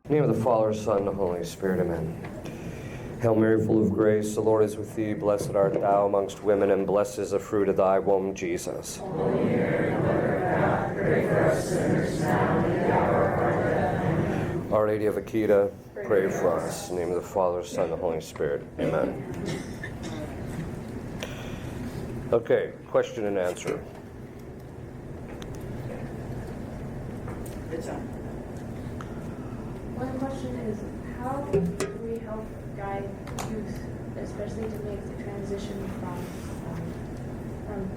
In the name of the Father, Son, and the Holy Spirit, amen. Hail Mary, full of grace, the Lord is with thee. Blessed art thou amongst women, and blessed is the fruit of thy womb, Jesus. Holy Mary, Mother of God, pray for us sinners now and at the hour of our death. Amen. Our Lady of Akita, pray for us. In the name of the Father, Son, and the Holy Spirit, amen. Okay, question and answer. It's on. One question is, how do we help guide youth, especially to make the transition from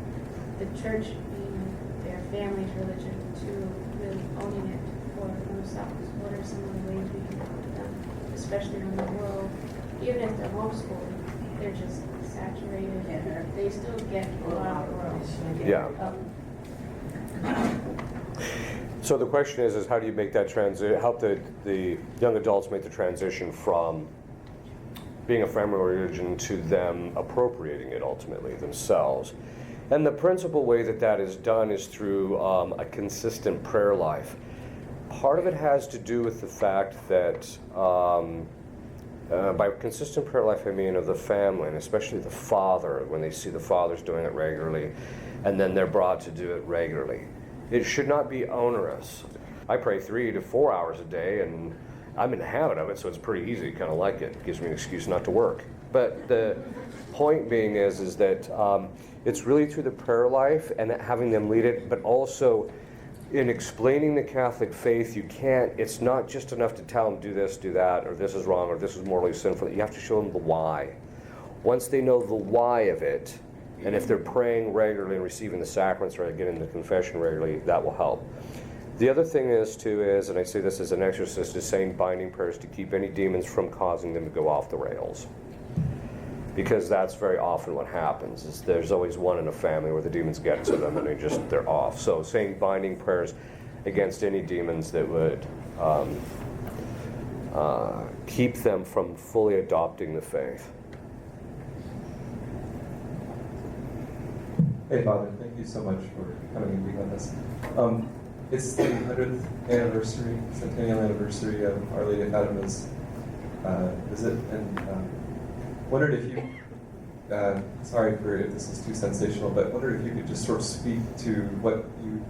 the church being their family's religion to really owning it for themselves? What are some of the ways we can help them, especially in the world, even if they're homeschooled, they're just saturated, they still get a lot of the world. Yeah. So the question is how do you make that transition, help the young adults make the transition from being a family religion to them appropriating it ultimately themselves? And the principal way that that is done is through a consistent prayer life. Part of it has to do with the fact that by consistent prayer life I mean of the family, and especially the father, when they see the fathers doing it regularly, and then they're brought to do it regularly. It should not be onerous. I pray 3 to 4 hours a day, and I'm in the habit of it, so it's pretty easy, kind of like it. It gives me an excuse not to work. But the point being is that it's really through the prayer life and having them lead it, but also in explaining the Catholic faith, it's not just enough to tell them do this, do that, or this is wrong, or this is morally sinful. You have to show them the why. Once they know the why of it, and if they're praying regularly and receiving the sacraments or getting the confession regularly, that will help. The other thing is, and I say this as an exorcist, is saying binding prayers to keep any demons from causing them to go off the rails. Because that's very often what happens, is there's always one in a family where the demons get to them and they're off. So saying binding prayers against any demons that would keep them from fully adopting the faith. Hey, Father, thank you so much for coming and being with us. It's the 100th centennial anniversary of Our Lady of Fatima's visit, and wondered if you, sorry if this is too sensational, but wondered if you could just sort of speak to what you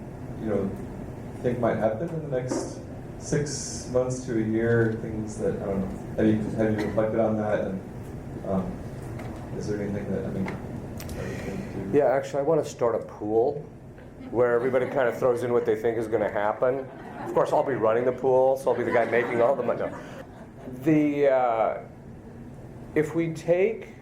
think might happen in the next 6 months to a year, things that, I don't know, have you reflected on that, and is there anything that, Yeah, actually, I want to start a pool where everybody kind of throws in what they think is going to happen. Of course, I'll be running the pool, so I'll be the guy making all the money. No. If we take,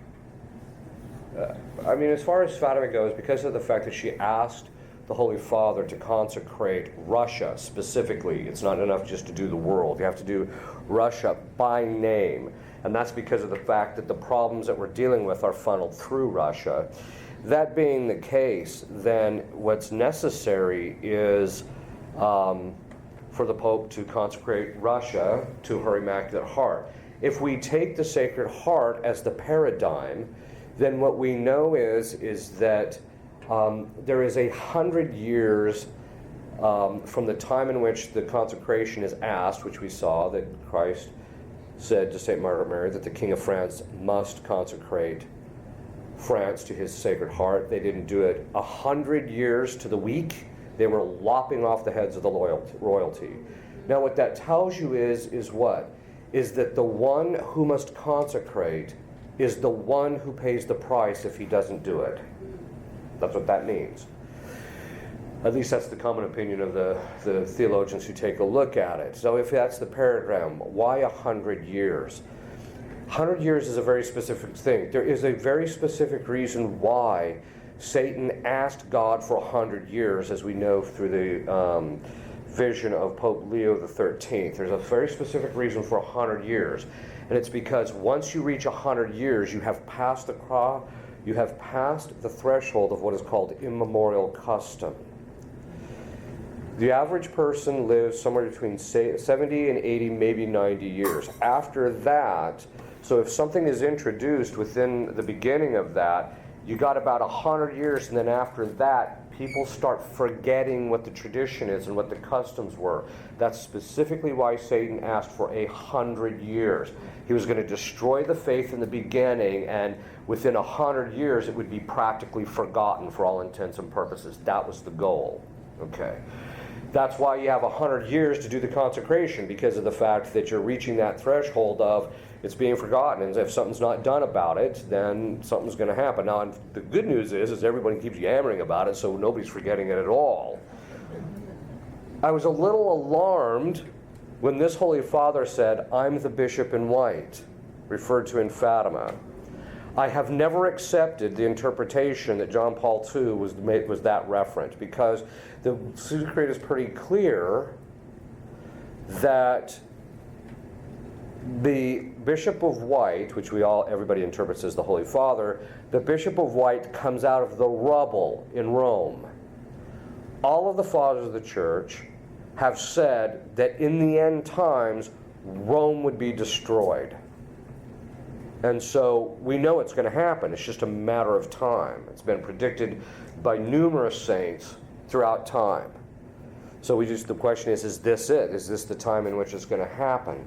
as far as Fatima goes, because of the fact that she asked the Holy Father to consecrate Russia specifically, it's not enough just to do the world. You have to do Russia by name. And that's because of the fact that the problems that we're dealing with are funneled through Russia. That being the case, then what's necessary is for the Pope to consecrate Russia to her Immaculate Heart. If we take the Sacred Heart as the paradigm, then what we know is that there is 100 years from the time in which the consecration is asked, which we saw that Christ said to St. Margaret Mary that the King of France must consecrate France to his Sacred Heart. They didn't do it 100 years to the week. They were lopping off the heads of the royalty. Now what that tells you is what? Is that the one who must consecrate is the one who pays the price if he doesn't do it. That's what that means. At least that's the common opinion of the theologians who take a look at it. So if that's the paradigm, why 100 years? 100 years is a very specific thing. There is a very specific reason why Satan asked God for 100 years, as we know through the vision of Pope Leo XIII. There's a very specific reason for 100 years. And it's because once you reach 100 years, you have passed the threshold of what is called immemorial custom. The average person lives somewhere between 70 and 80, maybe 90 years. After that, so if something is introduced within the beginning of that, you got about 100 years, and then after that, people start forgetting what the tradition is and what the customs were. That's specifically why Satan asked for 100 years. He was going to destroy the faith in the beginning, and within 100 years it would be practically forgotten for all intents and purposes. That was the goal. Okay. That's why you have 100 years to do the consecration, because of the fact that you're reaching that threshold of it's being forgotten, and if something's not done about it, then something's going to happen. Now, the good news is everybody keeps yammering about it, so nobody's forgetting it at all. I was a little alarmed when this Holy Father said, "I'm the bishop in white," referred to in Fatima. I have never accepted the interpretation that John Paul II was that referent, because the Secret is pretty clear that the Bishop of White, which everybody interprets as the Holy Father, the Bishop of White comes out of the rubble in Rome. All of the fathers of the Church have said that in the end times, Rome would be destroyed. And so we know it's going to happen. It's just a matter of time. It's been predicted by numerous saints throughout time. So the question is this it? Is this the time in which it's going to happen?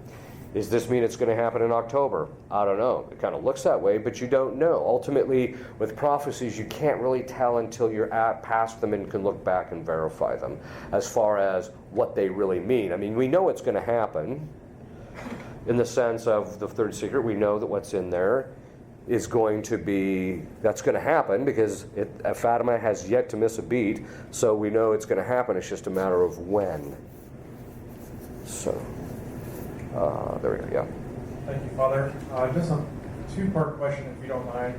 Does this mean it's going to happen in October? I don't know. It kind of looks that way, but you don't know. Ultimately, with prophecies, you can't really tell until you're past them and can look back and verify them as far as what they really mean. I mean, we know it's going to happen in the sense of the third secret. We know that what's in there is going to be, that's going to happen, because Fatima has yet to miss a beat, so we know it's going to happen. It's just a matter of when. So... there we go, yeah. Thank you, Father. Just a two-part question, if you don't mind.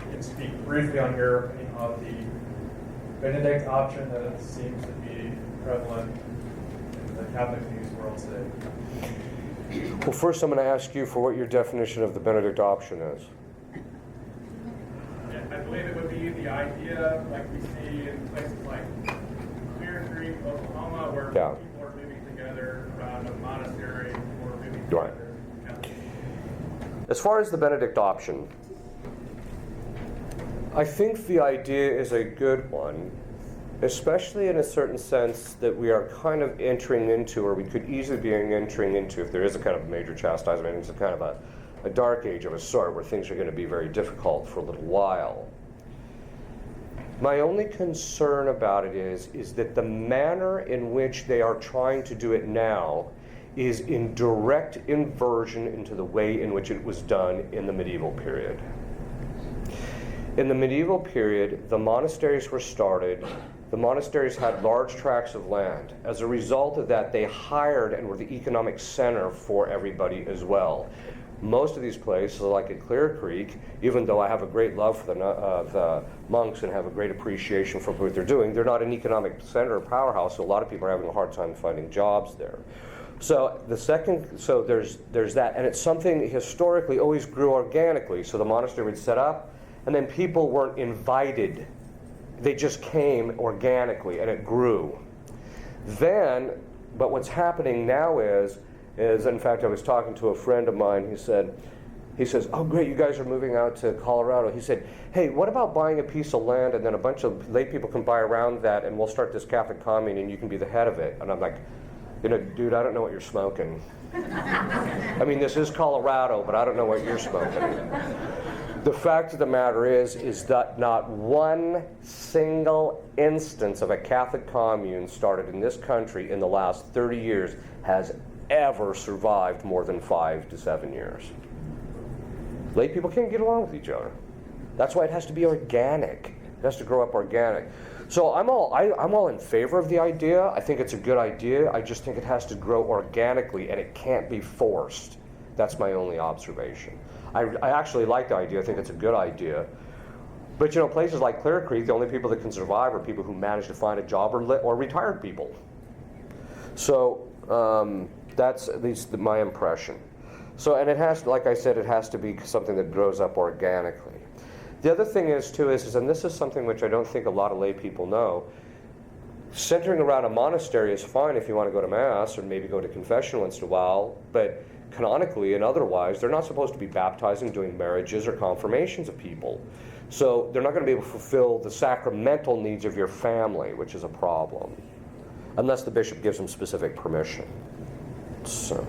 You can speak briefly on your opinion of the Benedict option that it seems to be prevalent in the Catholic news world today. Well, first I'm going to ask you for what your definition of the Benedict option is. I believe it would be the idea, like we see in places like Clear Creek, Oklahoma, where Yeah. people are moving together around a monastery or moving Right. together. As far as the Benedict option, I think the idea is a good one, especially in a certain sense that we are kind of entering into, or we could easily be entering into, if there is a kind of major chastisement, it's a kind of a dark age of a sort where things are going to be very difficult for a little while. My only concern about it is that the manner in which they are trying to do it now is in direct inversion into the way in which it was done in the medieval period. In the medieval period, the monasteries were started. The monasteries had large tracts of land. As a result of that, they hired and were the economic center for everybody as well. Most of these places, like at Clear Creek, even though I have a great love for the monks and have a great appreciation for what they're doing, they're not an economic center or powerhouse, so a lot of people are having a hard time finding jobs there. So there's that, and it's something historically always grew organically. So the monastery would set up, and then people weren't invited. They just came organically, and it grew. But what's happening now is in fact, I was talking to a friend of mine. He says, "Oh, great, you guys are moving out to Colorado." He said, "Hey, what about buying a piece of land, and then a bunch of lay people can buy around that, and we'll start this Catholic commune, and you can be the head of it." And I'm like, dude, I don't know what you're smoking. I mean, this is Colorado, but I don't know what you're smoking. The fact of the matter is that not one single instance of a Catholic commune started in this country in the last 30 years has ever survived more than 5 to 7 years. Lay people can't get along with each other. That's why it has to be organic. It has to grow up organic. So I'm all in favor of the idea. I think it's a good idea. I just think it has to grow organically, and it can't be forced. That's my only observation. I actually like the idea. I think it's a good idea. But places like Clear Creek, the only people that can survive are people who manage to find a job or retired people. So that's at least my impression. So, and it has, like I said, it has to be something that grows up organically. The other thing is, and this is something which I don't think a lot of lay people know, centering around a monastery is fine if you want to go to Mass or maybe go to confession once in a while, but canonically and otherwise, they're not supposed to be baptizing, doing marriages or confirmations of people. So they're not going to be able to fulfill the sacramental needs of your family, which is a problem, unless the bishop gives them specific permission. So,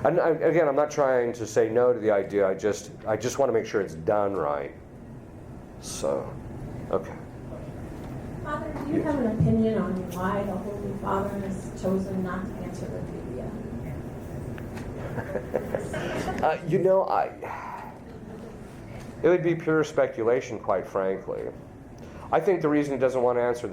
and again, I'm not trying to say no to the idea. I just want to make sure it's done right. So, okay. Father, do you have an opinion on why the Holy Father has chosen not to answer the It would be pure speculation, quite frankly. I think the reason he doesn't want to answer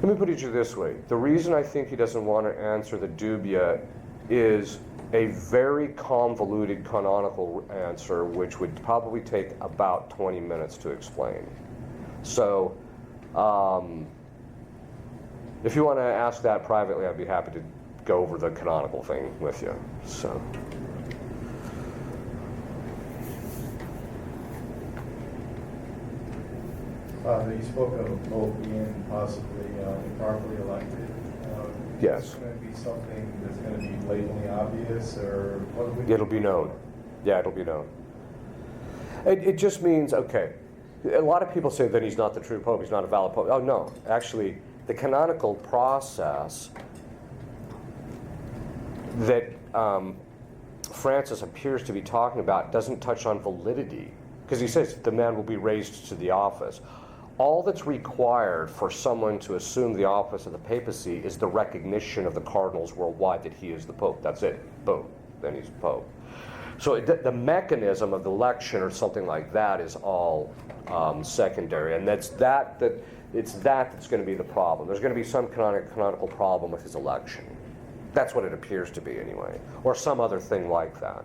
let me put it to you this way. The reason I think he doesn't want to answer the dubia is a very convoluted canonical answer, which would probably take about 20 minutes to explain. So, if you want to ask that privately, I'd be happy to go over the canonical thing with you. So. You spoke of a pope being possibly improperly elected. Yes. Is this going to be something that's going to be blatantly obvious, or what do we? It'll be known. Yeah, it'll be known. It just means, okay, a lot of people say that he's not the true pope, he's not a valid pope. Oh, no. Actually, the canonical process that Francis appears to be talking about doesn't touch on validity, because he says the man will be raised to the office. All that's required for someone to assume the office of the papacy is the recognition of the cardinals worldwide that he is the pope. That's it. Boom. Then he's pope. So the mechanism of the election or something like that is all secondary, and it's that that's going to be the problem. There's going to be some canonical problem with his election. That's what it appears to be, anyway, or some other thing like that.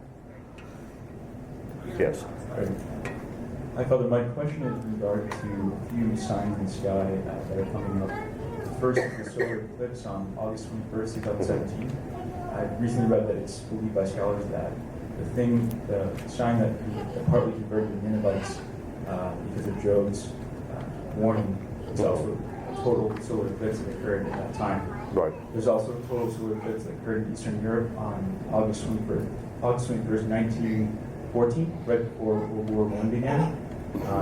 Yes. Hi, Father. My question is in regard to a few signs in the sky that are coming up. The first is the solar eclipse on August 21st, 2017. I recently read that it's believed by scholars that the sign that partly converted the Ninevites because of Job's warning is also a total solar eclipse that occurred at that time. Right. There's also a total solar eclipse that occurred in Eastern Europe on August 21st, 1914, right before World War I began.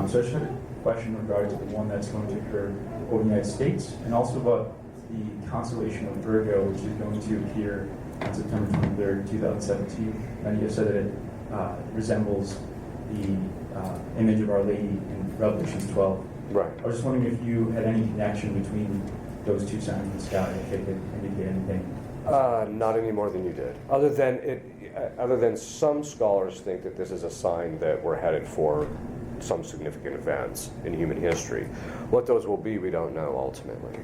So I just had a question in regard to the one that's going to occur over the United States, and also about the constellation of Virgo, which is going to appear on September 23rd, 2017. And you said that it resembles the image of Our Lady in Revelations 12. Right. I was just wondering if you had any connection between those two signs in the sky, if they could indicate anything. Not any more than you did. Other than some scholars think that this is a sign that we're headed for some significant events in human history. What those will be, we don't know ultimately.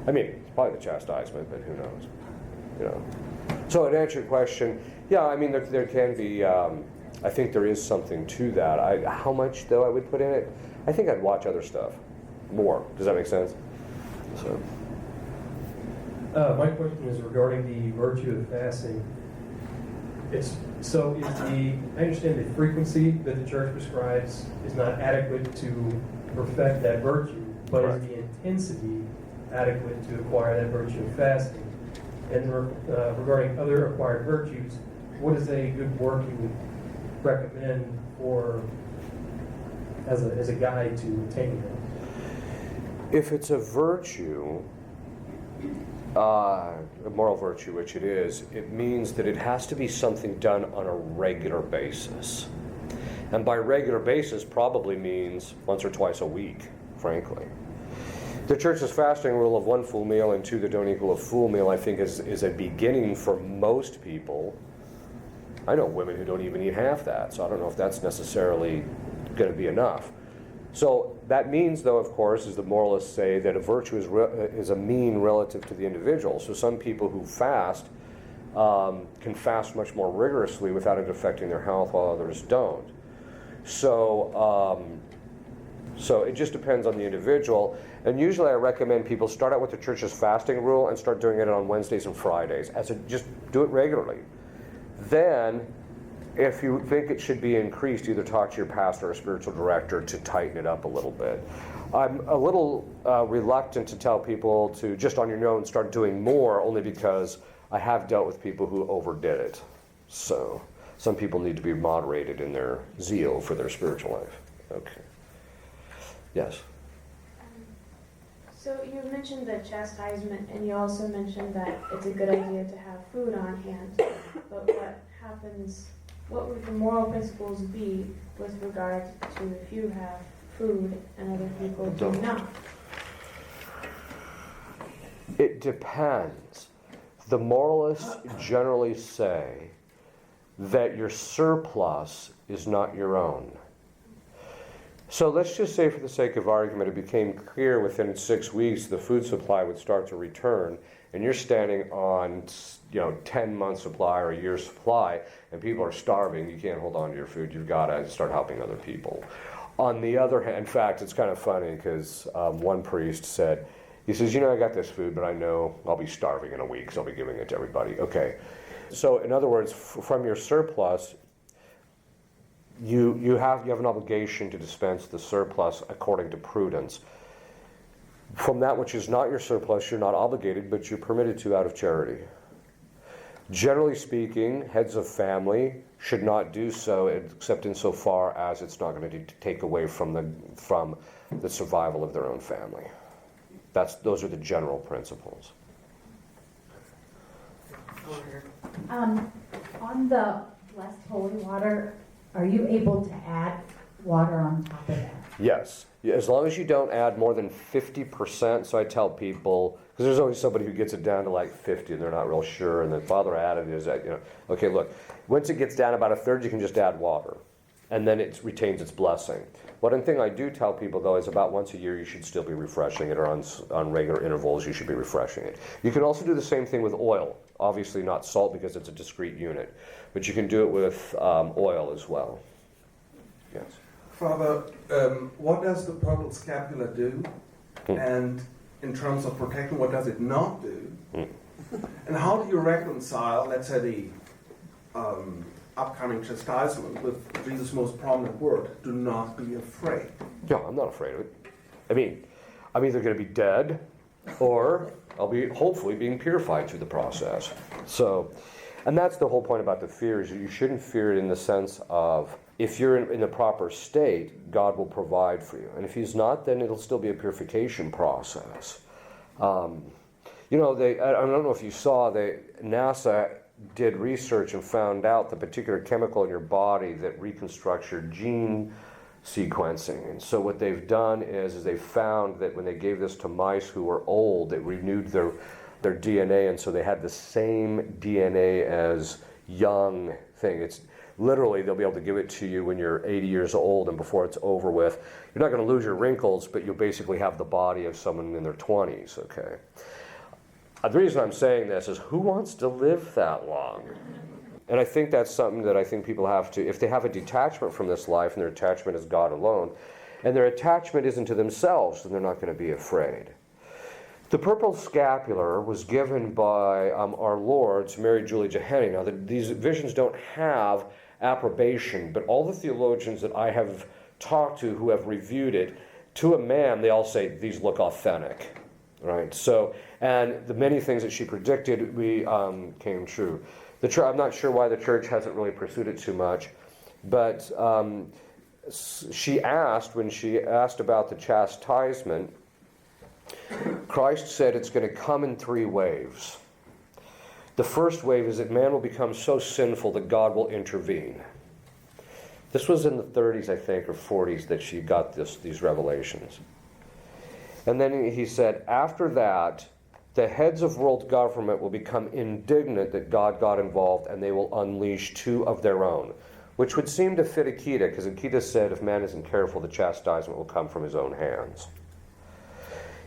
I mean, it's probably the chastisement, but who knows? You know. So to answer your question, yeah, I mean there can be. I think there is something to that. How much though I would put in it? I think I'd watch other stuff more. Does that make sense? So. My question is regarding the virtue of fasting. I understand the frequency that the church prescribes is not adequate to perfect that virtue, but is the intensity adequate to acquire that virtue of fasting? And regarding other acquired virtues, what is a good work you would recommend for as a guide to attaining them? If it's a virtue, a moral virtue, which it is, it means that it has to be something done on a regular basis. And by regular basis probably means once or twice a week, frankly. The Church's fasting rule of 1 full meal and 2 that don't equal a full meal, I think, is a beginning for most people. I know women who don't even eat half that, so I don't know if that's necessarily going to be enough. So that means, though, of course, as the moralists say, that a virtue is a mean relative to the individual. So some people who fast can fast much more rigorously without it affecting their health, while others don't. So it just depends on the individual. And usually I recommend people start out with the Church's fasting rule and start doing it on Wednesdays and Fridays. Just do it regularly. Then, if you think it should be increased, either talk to your pastor or spiritual director to tighten it up a little bit. I'm a little reluctant to tell people to just on your own start doing more, only because I have dealt with people who overdid it. So Some people need to be moderated in their zeal for their spiritual life. Okay. Yes? So you mentioned the chastisement, and you also mentioned that it's a good idea to have food on hand. But what happens, what would the moral principles be with regard to if you have food and other people do not? It depends. The moralists generally say that your surplus is not your own. So let's just say, for the sake of argument, it became clear within 6 weeks the food supply would start to return, and you're standing on 10 months supply or a year's supply, and people are starving. You can't hold on to your food. You've got to start helping other people. On the other hand, in fact, it's kind of funny because one priest said, he says, I got this food, but I know I'll be starving in a week, so I'll be giving it to everybody. Okay. So in other words, from your surplus, you have an obligation to dispense the surplus according to prudence. From that which is not your surplus, you're not obligated, but you're permitted to out of charity. Generally speaking, heads of family should not do so except insofar as it's not going to take away from the survival of their own family. Those are the general principles. On the blessed holy water, are you able to add water on top of that? Yes. As long as you don't add more than 50%. So I tell people, because there's always somebody who gets it down to like 50 and they're not real sure, and the Father added is that, okay, look, once it gets down about a third, you can just add water, and then it retains its blessing. One thing I do tell people, though, is about once a year you should still be refreshing it, or on regular intervals you should be refreshing it. You can also do the same thing with oil. Obviously not salt because it's a discrete unit, but you can do it with oil as well. Yes. Father, what does the purple scapula do? And in terms of protection, what does it not do? And how do you reconcile, let's say, the upcoming chastisement with Jesus' most prominent word, do not be afraid? Yeah, I'm not afraid of it. I mean, I'm either going to be dead or I'll be hopefully being purified through the process. So, and that's the whole point about the fear, is that you shouldn't fear it in the sense of, if you're in the proper state, God will provide for you. And if He's not, then it'll still be a purification process. I don't know if you saw, NASA did research and found out the particular chemical in your body that reconstructs your gene sequencing. And so what they've done is they've found that when they gave this to mice who were old, they renewed their DNA, and so they had the same DNA as young thing. It's literally, they'll be able to give it to you when you're 80 years old, and before it's over with, you're not going to lose your wrinkles, but you'll basically have the body of someone in their 20s, okay? The reason I'm saying this is, who wants to live that long? And I think that's something that I think people have to, if they have a detachment from this life, and their attachment is God alone, and their attachment isn't to themselves, then they're not going to be afraid. The purple scapular was given by our Lord to Mary Julie Jeheni. Now, these visions don't have approbation, but all the theologians that I have talked to who have reviewed it, to a man, they all say these look authentic, right? So, and the many things that she predicted came true. I'm not sure why the church hasn't really pursued it too much, but she asked, when she asked about the chastisement, Christ said it's going to come in 3 waves. The first wave is that man will become so sinful that God will intervene. This was in the 30s, I think, or 40s that she got these revelations. And then he said, after that, the heads of world government will become indignant that God got involved, and they will unleash 2 of their own, which would seem to fit Akita, because Akita said if man isn't careful, the chastisement will come from his own hands.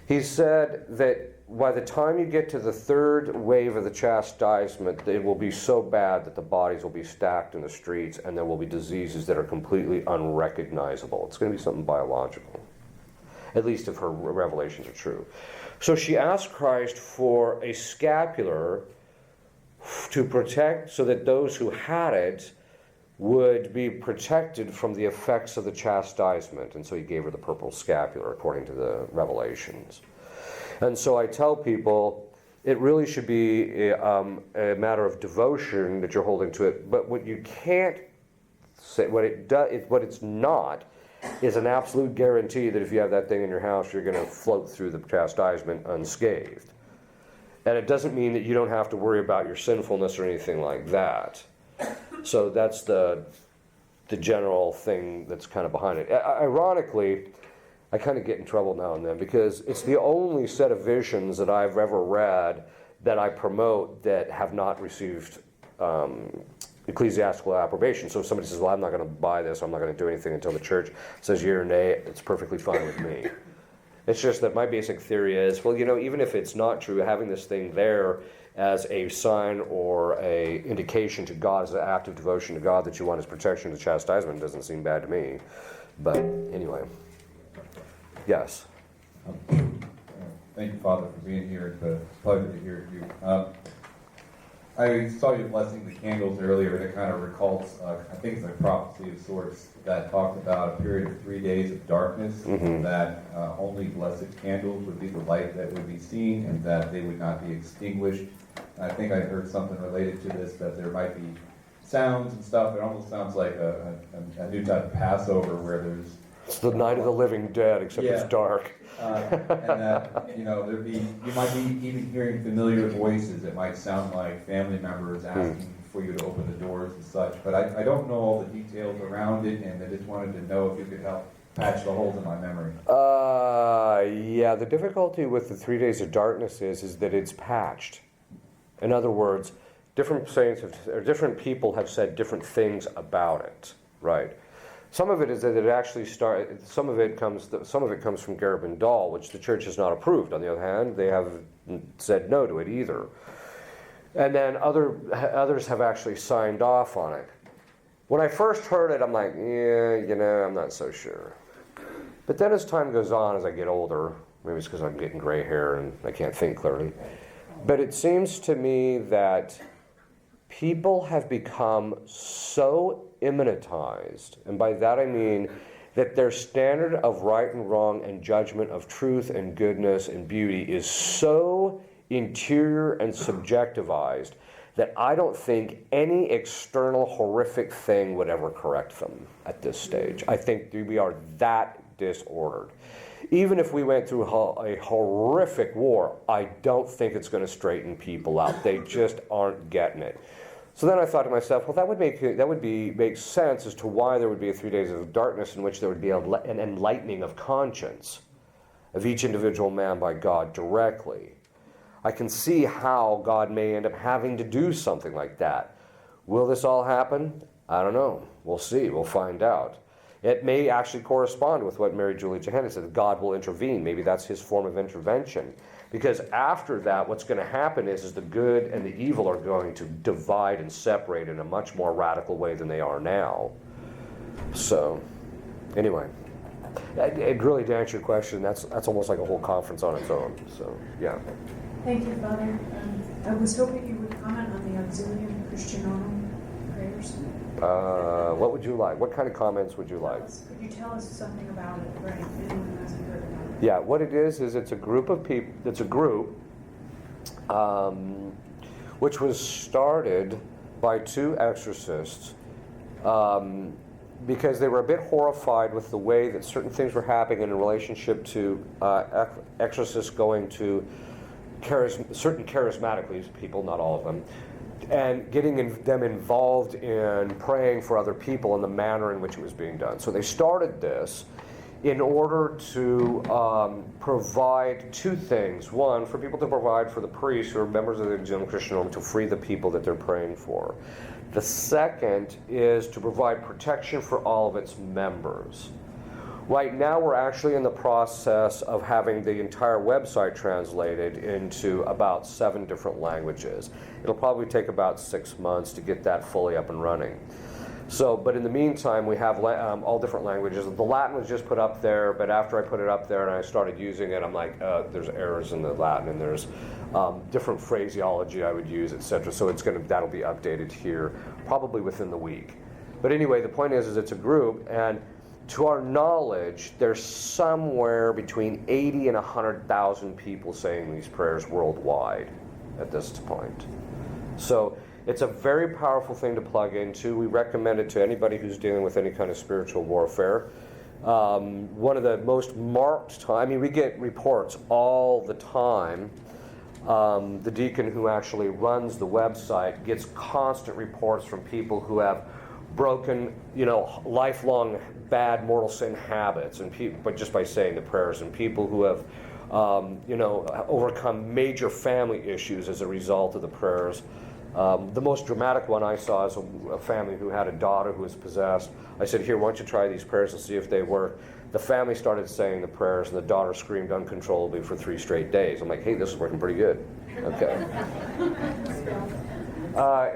He said that by the time you get to the 3rd wave of the chastisement, it will be so bad that the bodies will be stacked in the streets, and there will be diseases that are completely unrecognizable. It's going to be something biological, at least if her revelations are true. So she asked Christ for a scapular to protect, so that those who had it would be protected from the effects of the chastisement. And so he gave her the purple scapular, according to the revelations. And so I tell people, it really should be a matter of devotion that you're holding to it. But what you can't say, what it's not, is an absolute guarantee that if you have that thing in your house, you're going to float through the chastisement unscathed. And it doesn't mean that you don't have to worry about your sinfulness or anything like that. So that's the general thing that's kind of behind it. Ironically, I kind of get in trouble now and then because it's the only set of visions that I've ever read that I promote that have not received ecclesiastical approbation. So if somebody says, well, I'm not going to buy this, I'm not going to do anything until the church says yea or nay, it's perfectly fine with me. It's just that my basic theory is, well, even if it's not true, having this thing there as a sign or a indication to God, as an act of devotion to God that you want his protection to chastisement doesn't seem bad to me. But anyway, yes. Thank you, Father, for being here. It's a pleasure to hear you. I saw you blessing the candles earlier, and it kind of recalls, I think it's a prophecy of sorts that talked about a period of 3 days of darkness, that only blessed candles would be the light that would be seen, and that they would not be extinguished. I think I heard something related to this, that there might be sounds and stuff. It almost sounds like a new type of Passover where there's... It's the night of the living dead, except it's dark. And that, there'd be, you might be even hearing familiar voices. It might sound like family members asking for you to open the doors and such. But I don't know all the details around it, and I just wanted to know if you could help patch the holes in my memory. Yeah, the difficulty with the 3 days of darkness is that it's patched. In other words, different saints or different people have said different things about it, right? Some of it is that it actually started. Some of it comes from Garabin Dahl, which the church has not approved. On the other hand, they have said no to it either. And then others have actually signed off on it. When I first heard it, I'm like, I'm not so sure. But then as time goes on, as I get older, maybe it's because I'm getting gray hair and I can't think clearly, but it seems to me that people have become so immanentized, and by that I mean that their standard of right and wrong and judgment of truth and goodness and beauty is so interior and subjectivized that I don't think any external horrific thing would ever correct them at this stage. I think we are that disordered. Even if we went through a horrific war, I don't think it's going to straighten people out. They just aren't getting it. So then I thought to myself, well, that would make sense as to why there would be a 3 days of darkness in which there would be an enlightening of conscience of each individual man by God directly. I can see how God may end up having to do something like that. Will this all happen? I don't know. We'll see. We'll find out. It may actually correspond with what Mary Julie Johanna said. God will intervene. Maybe that's his form of intervention. Because after that, what's going to happen is the good and the evil are going to divide and separate in a much more radical way than they are now. So, anyway, it really, to answer your question, that's almost like a whole conference on its own. So, yeah. Thank you, Father. I was hoping you would comment on the Auxilium Christianorum prayers. What would you like? What kind of comments would you like? Could you tell us something about it for anyone who hasn't heard about it? Yeah, what it is it's a group of people. It's a group which was started by two exorcists because they were a bit horrified with the way that certain things were happening in relationship to exorcists going to certain charismatic people, not all of them, and getting them involved in praying for other people in the manner in which it was being done. So they started this in order to provide two things. One, for people to provide for the priests who are members of the Auxilium Christianorum to free the people that they're praying for. The second is to provide protection for all of its members. Right now we're actually in the process of having the entire website translated into about 7 different languages. It'll probably take about 6 months to get that fully up and running. So, but in the meantime, we have all different languages. The Latin was just put up there, but after I put it up there and I started using it, I'm like, there's errors in the Latin, and there's different phraseology I would use, etc. So that'll be updated here, probably within the week. But anyway, the point is it's a group, and to our knowledge, there's somewhere between 80 and 100,000 people saying these prayers worldwide. at this point. So it's a very powerful thing to plug into. We recommend it to anybody who's dealing with any kind of spiritual warfare. One of the most marked we get reports all the time. The deacon who actually runs the website gets constant reports from people who have broken, lifelong bad mortal sin habits, and but just by saying the prayers, and people who have, overcome major family issues as a result of the prayers. The most dramatic one I saw is a family who had a daughter who was possessed. I said, here, why don't you try these prayers and see if they work. The family started saying the prayers, and the daughter screamed uncontrollably for 3 straight days. I'm like, hey, this is working pretty good. Okay.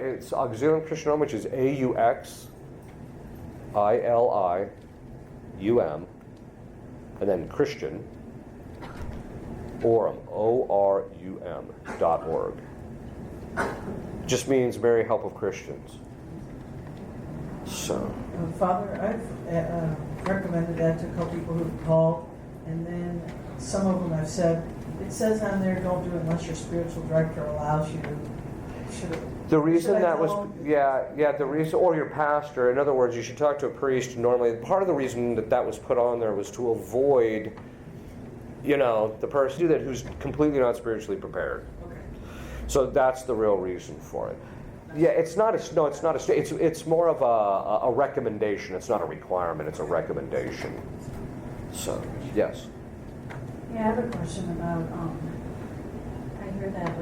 It's Auxilium Christianorum, which is AUXILIUM, and then Christian, Orum, ORUM.org. Just means Mary, help of Christians. So. Father, I've recommended that to a couple people who've called, and then some of them have said, it says on there, don't do it unless your spiritual director allows you to. The reason that was, the reason, or your pastor, in other words, you should talk to a priest. Normally, part of the reason that was put on there was to avoid, the person that who's completely not spiritually prepared. Okay. So that's the real reason for it. Yeah, it's more of a recommendation. It's not a requirement. It's a recommendation. So, yes. Yeah, I have a question about. I hear that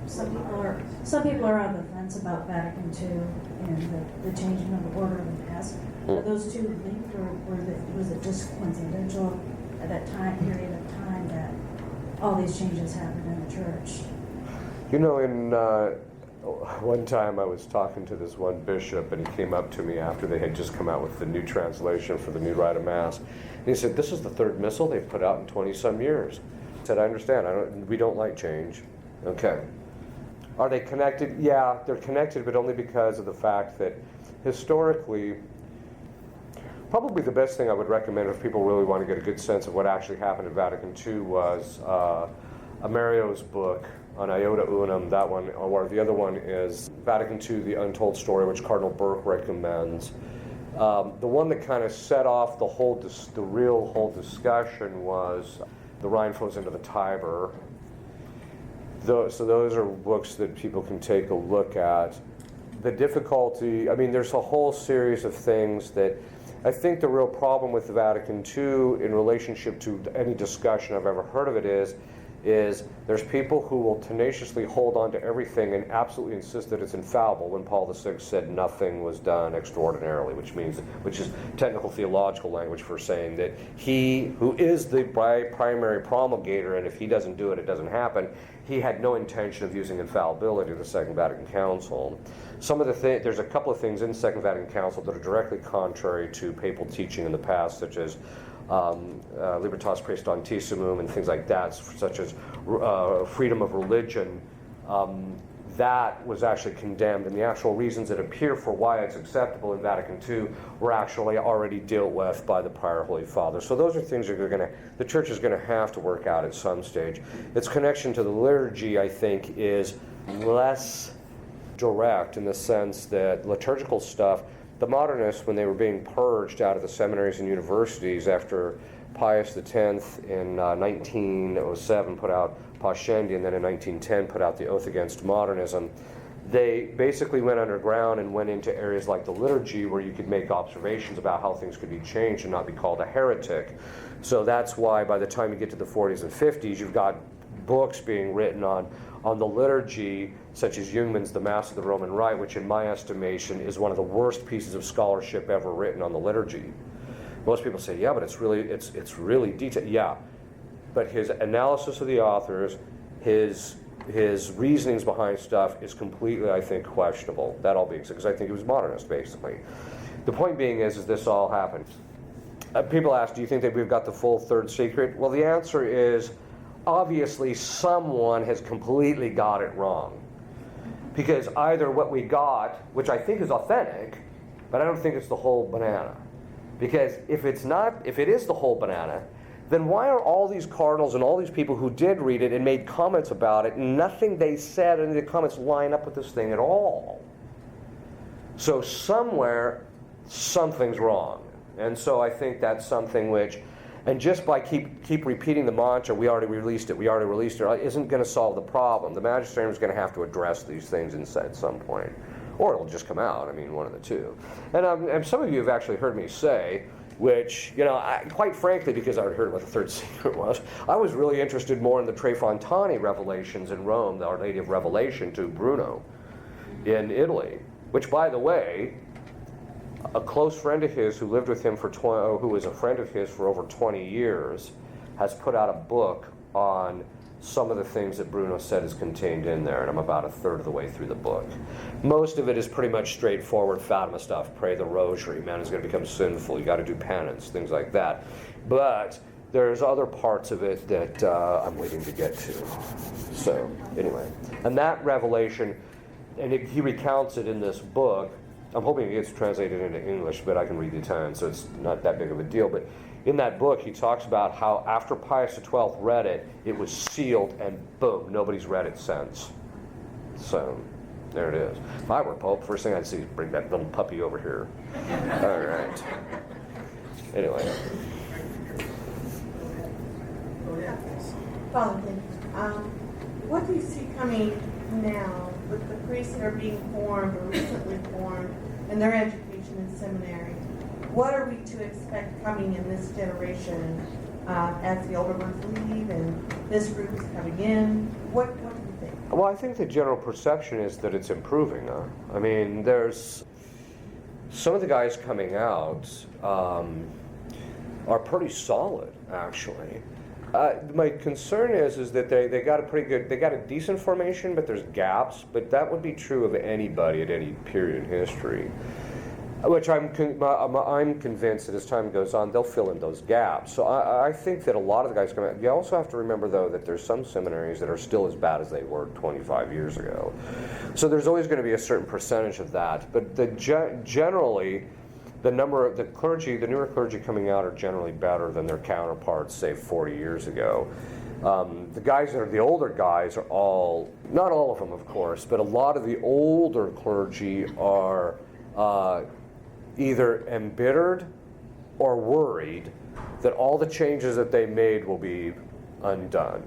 some people are on the fence about Vatican II and the changing of the order of the Mass. Are those two linked, or was it just coincidental at that period of time that all these changes happened in the church? One time I was talking to this one bishop, and he came up to me after they had just come out with the new translation for the new Rite of Mass. And he said, this is the 3rd missal they've put out in 20-some years. I said, I understand. We don't like change. Okay. Are they connected? Yeah, they're connected, but only because of the fact that historically, probably the best thing I would recommend if people really want to get a good sense of what actually happened at Vatican II was Amerio's book on Iota Unum, that one, or the other one is Vatican II, The Untold Story, which Cardinal Burke recommends. The one that kind of set off the real whole discussion was The Rhine Flows into the Tiber. So those are books that people can take a look at. The difficulty, there's a whole series of things that I think the real problem with the Vatican II in relationship to any discussion I've ever heard of it is there's people who will tenaciously hold on to everything and absolutely insist that it's infallible when Paul VI said nothing was done extraordinarily, which is technical theological language for saying that he who is the primary promulgator, and if he doesn't do it, it doesn't happen, he had no intention of using infallibility of the Second Vatican Council. There's a couple of things in the Second Vatican Council that are directly contrary to papal teaching in the past, such as Libertas Praestantissimum and things like that, such as freedom of religion. That was actually condemned, and the actual reasons that appear for why it's acceptable in Vatican II were actually already dealt with by the prior Holy Father. So those are things that the Church is going to have to work out at some stage. Its connection to the liturgy, I think, is less direct in the sense that liturgical stuff, the modernists, when they were being purged out of the seminaries and universities after Pius X in 1907 put out Pascendi, and then in 1910 put out the Oath Against Modernism, they basically went underground and went into areas like the liturgy where you could make observations about how things could be changed and not be called a heretic. So that's why by the time you get to the 40s and 50s, you've got books being written on the liturgy, such as Jungmann's The Mass of the Roman Rite, which in my estimation is one of the worst pieces of scholarship ever written on the liturgy. Most people say, yeah, but it's really detailed. Yeah, but his analysis of the authors, his reasonings behind stuff is completely, I think, questionable. That all being said, because I think he was modernist, basically. The point being is this all happened. People ask, do you think that we've got the full third secret? Well, the answer is, obviously someone has completely got it wrong. Because either what we got, which I think is authentic, but I don't think it's the whole banana. Because if it is the whole banana, then why are all these cardinals and all these people who did read it and made comments about it, nothing they said in the comments line up with this thing at all? So somewhere, something's wrong. And so I think that's something which, and just by keep repeating the mantra, we already released it, isn't going to solve the problem. The magisterium is going to have to address these things at some point. Or it'll just come out, I mean, one of the two. And some of you have actually heard me say, which, quite frankly, because I had heard what the third secret was, I was really interested more in the Tre Fontane revelations in Rome, the Our Lady of Revelation to Bruno in Italy, which, by the way, a close friend of his who lived with him who was a friend of his for over 20 years, has put out a book on some of the things that Bruno said is contained in there, and I'm about a third of the way through the book. Most of it is pretty much straightforward Fatima stuff. Pray the Rosary, man is going to become sinful, you got to do penance, things like that. But there's other parts of it that I'm waiting to get to. So, anyway. And that revelation, and he recounts it in this book. I'm hoping it gets translated into English, but I can read the Italian, so it's not that big of a deal. But in that book, he talks about how after Pius XII read it, it was sealed, and boom, nobody's read it since. So, there it is. If I were Pope, first thing I'd see is bring that little puppy over here. All right. Anyway. Father, what do you see coming now with the priests that are being formed or recently formed and their education in seminary? What are we to expect coming in this generation as the older ones leave and this group is coming in? What do you think? Well, I think the general perception is that it's improving. I mean, there's some of the guys coming out are pretty solid, actually. My concern is that they got a decent formation, but there's gaps. But that would be true of anybody at any period in history. Which I'm convinced that as time goes on, they'll fill in those gaps. So I think that a lot of the guys come out. You also have to remember, though, that there's some seminaries that are still as bad as they were 25 years ago. So there's always going to be a certain percentage of that. But generally, the number of the clergy, the newer clergy coming out, are generally better than their counterparts, say, 40 years ago. The guys that are the older guys are all, not all of them, of course, but a lot of the older clergy are either embittered or worried that all the changes that they made will be undone.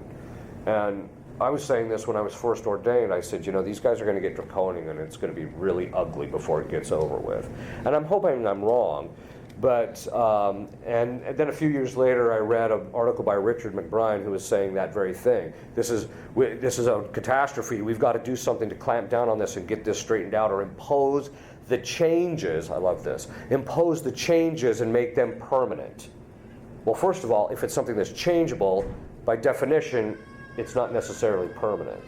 And I was saying this when I was first ordained. I said, these guys are going to get draconian and it's going to be really ugly before it gets over with. And I'm hoping I'm wrong. But, and then a few years later, I read an article by Richard McBride who was saying that very thing. This is a catastrophe. We've got to do something to clamp down on this and get this straightened out, or impose the changes. I love this. Impose the changes and make them permanent. Well, first of all, if it's something that's changeable, by definition, it's not necessarily permanent.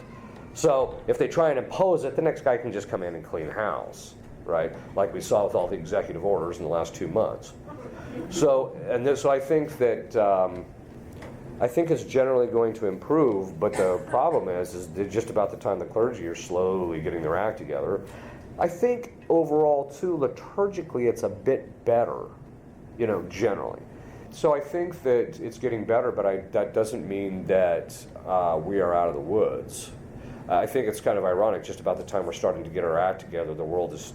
So if they try and impose it, the next guy can just come in and clean house, right? Like we saw with all the executive orders in the last 2 months. So, so I think that I think it's generally going to improve, but the problem is that just about the time the clergy are slowly getting their act together. I think overall, too, liturgically, it's a bit better, generally. So I think that it's getting better, but that doesn't mean that we are out of the woods. I think it's kind of ironic, just about the time we're starting to get our act together, the world is,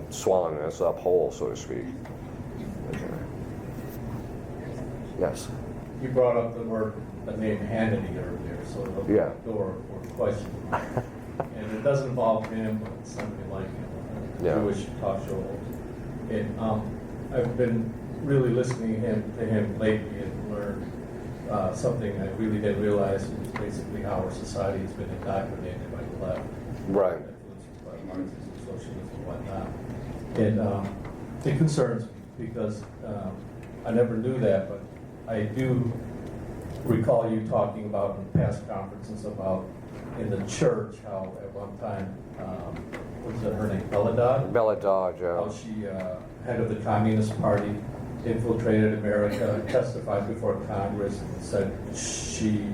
swallowing us up whole, so to speak. Okay. Yes? You brought up the name Hannity earlier, so the door for question. And it doesn't involve him, but something like him, Jewish talk show host. And I've been really listening to him lately and learned something I really didn't realize is basically how our society has been indoctrinated by the left. Right. Influenced by Marxism, socialism, and whatnot. And it concerns me because I never knew that, but I do recall you talking about in past conferences about in the church how at one time, what was her name, Bella Dodd? Bella Dodd, yeah. How she, head of the Communist Party, infiltrated America, testified before Congress, and said she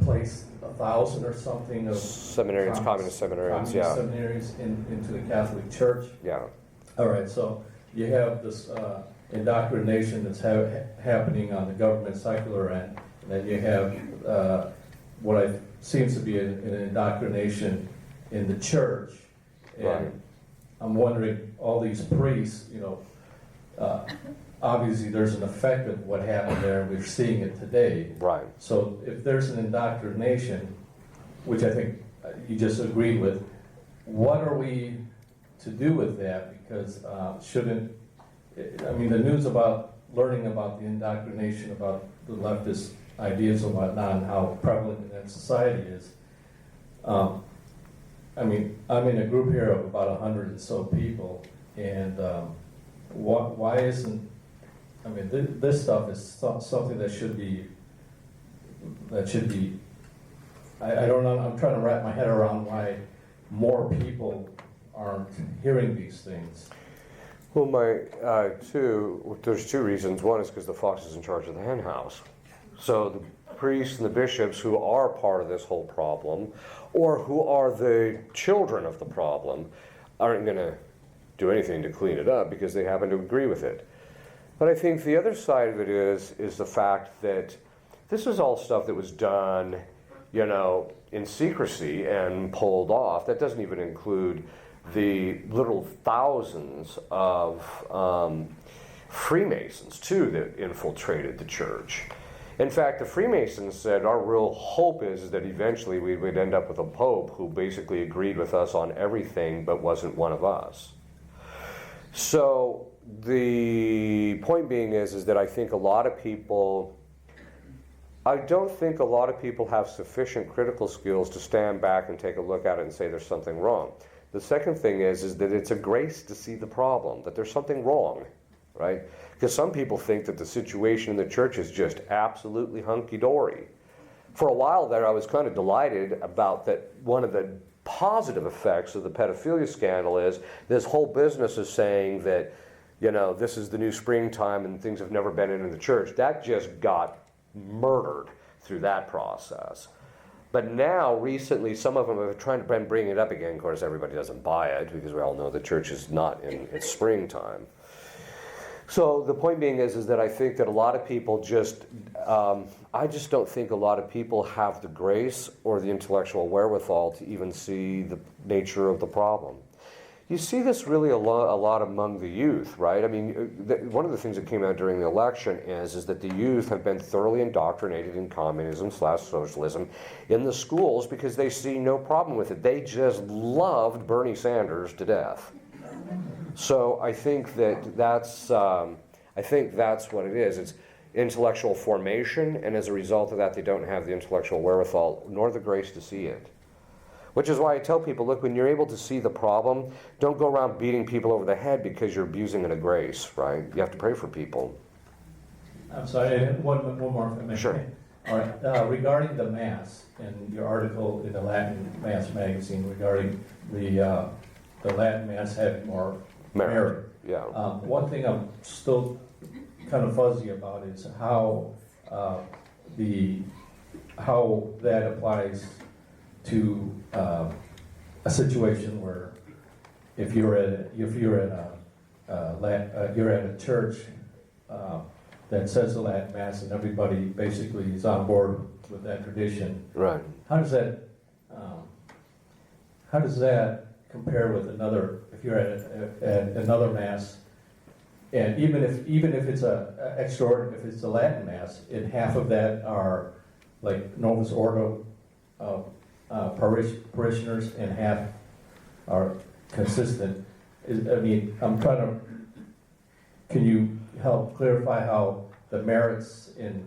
placed 1,000 or something of seminarians, communist seminarians, seminaries into the Catholic Church. Yeah. All right, so you have this indoctrination that's happening on the government secular end, and then you have what seems to be an indoctrination in the church. And Right. I'm wondering, all these priests, obviously there's an effect of what happened there, and we're seeing it today. Right. So if there's an indoctrination, which I think you just agreed with, what are we to do with that? Because the news about learning about the indoctrination about the leftist ideas and whatnot and how prevalent in that society is. I'm in a group here of about 100 and so people, and why isn't, this stuff is something that should be, I don't know, I'm trying to wrap my head around why more people aren't hearing these things. Well, there's two reasons. One is because the fox is in charge of the hen house. So the priests and the bishops who are part of this whole problem, or who are the children of the problem, aren't going to do anything to clean it up because they happen to agree with it. But I think the other side of it is the fact that this is all stuff that was done, in secrecy and pulled off. That doesn't even include the literal thousands of Freemasons, too, that infiltrated the church. In fact, the Freemasons said our real hope is that eventually we would end up with a pope who basically agreed with us on everything but wasn't one of us. So the point being is that I don't think a lot of people have sufficient critical skills to stand back and take a look at it and say there's something wrong. The second thing is that it's a grace to see the problem, that there's something wrong, right? Because some people think that the situation in the church is just absolutely hunky-dory. For a while there, I was kind of delighted about that. One of the positive effects of the pedophilia scandal is this whole business is saying that, this is the new springtime and things have never been in the church. That just got murdered through that process. But now, recently, some of them are trying to bring it up again. Of course, everybody doesn't buy it because we all know the church is not in its springtime. So the point being is that I think that a lot of people I just don't think a lot of people have the grace or the intellectual wherewithal to even see the nature of the problem. You see this really a lot among the youth, right? One of the things that came out during the election is that the youth have been thoroughly indoctrinated in communism/socialism in the schools because they see no problem with it. They just loved Bernie Sanders to death. So I think that's what it is. It's intellectual formation, and as a result of that, they don't have the intellectual wherewithal nor the grace to see it. Which is why I tell people, look, when you're able to see the problem, don't go around beating people over the head because you're abusing a grace, right? You have to pray for people. I'm sorry, one more if I may. Sure. All right, regarding the Mass, and your article in the Latin Mass magazine regarding the Latin Mass having more merit. Yeah. One thing I'm still kind of fuzzy about is how that applies to a situation where if you're at a church that says the Latin Mass and everybody basically is on board with that tradition, right? How does that compare with another? If you're at another Mass, and even if it's if it's a Latin Mass, and half of that are like Novus Ordo parishioners and half are consistent. I'm trying to. Can you help clarify how the merits in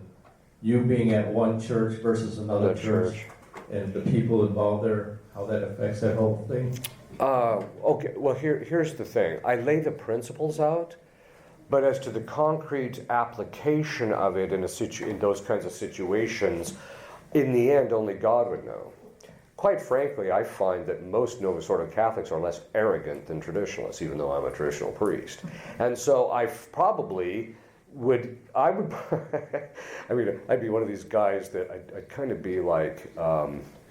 you being at one church versus another church, and the people involved there, how that affects that whole thing? Okay. Well, here's the thing. I lay the principles out, but as to the concrete application of it in those kinds of situations, in the end, only God would know. Quite frankly, I find that most Novus Ordo Catholics are less arrogant than traditionalists, even though I'm a traditional priest. And so I probably I mean, I'd be one of these guys that I'd kind of be like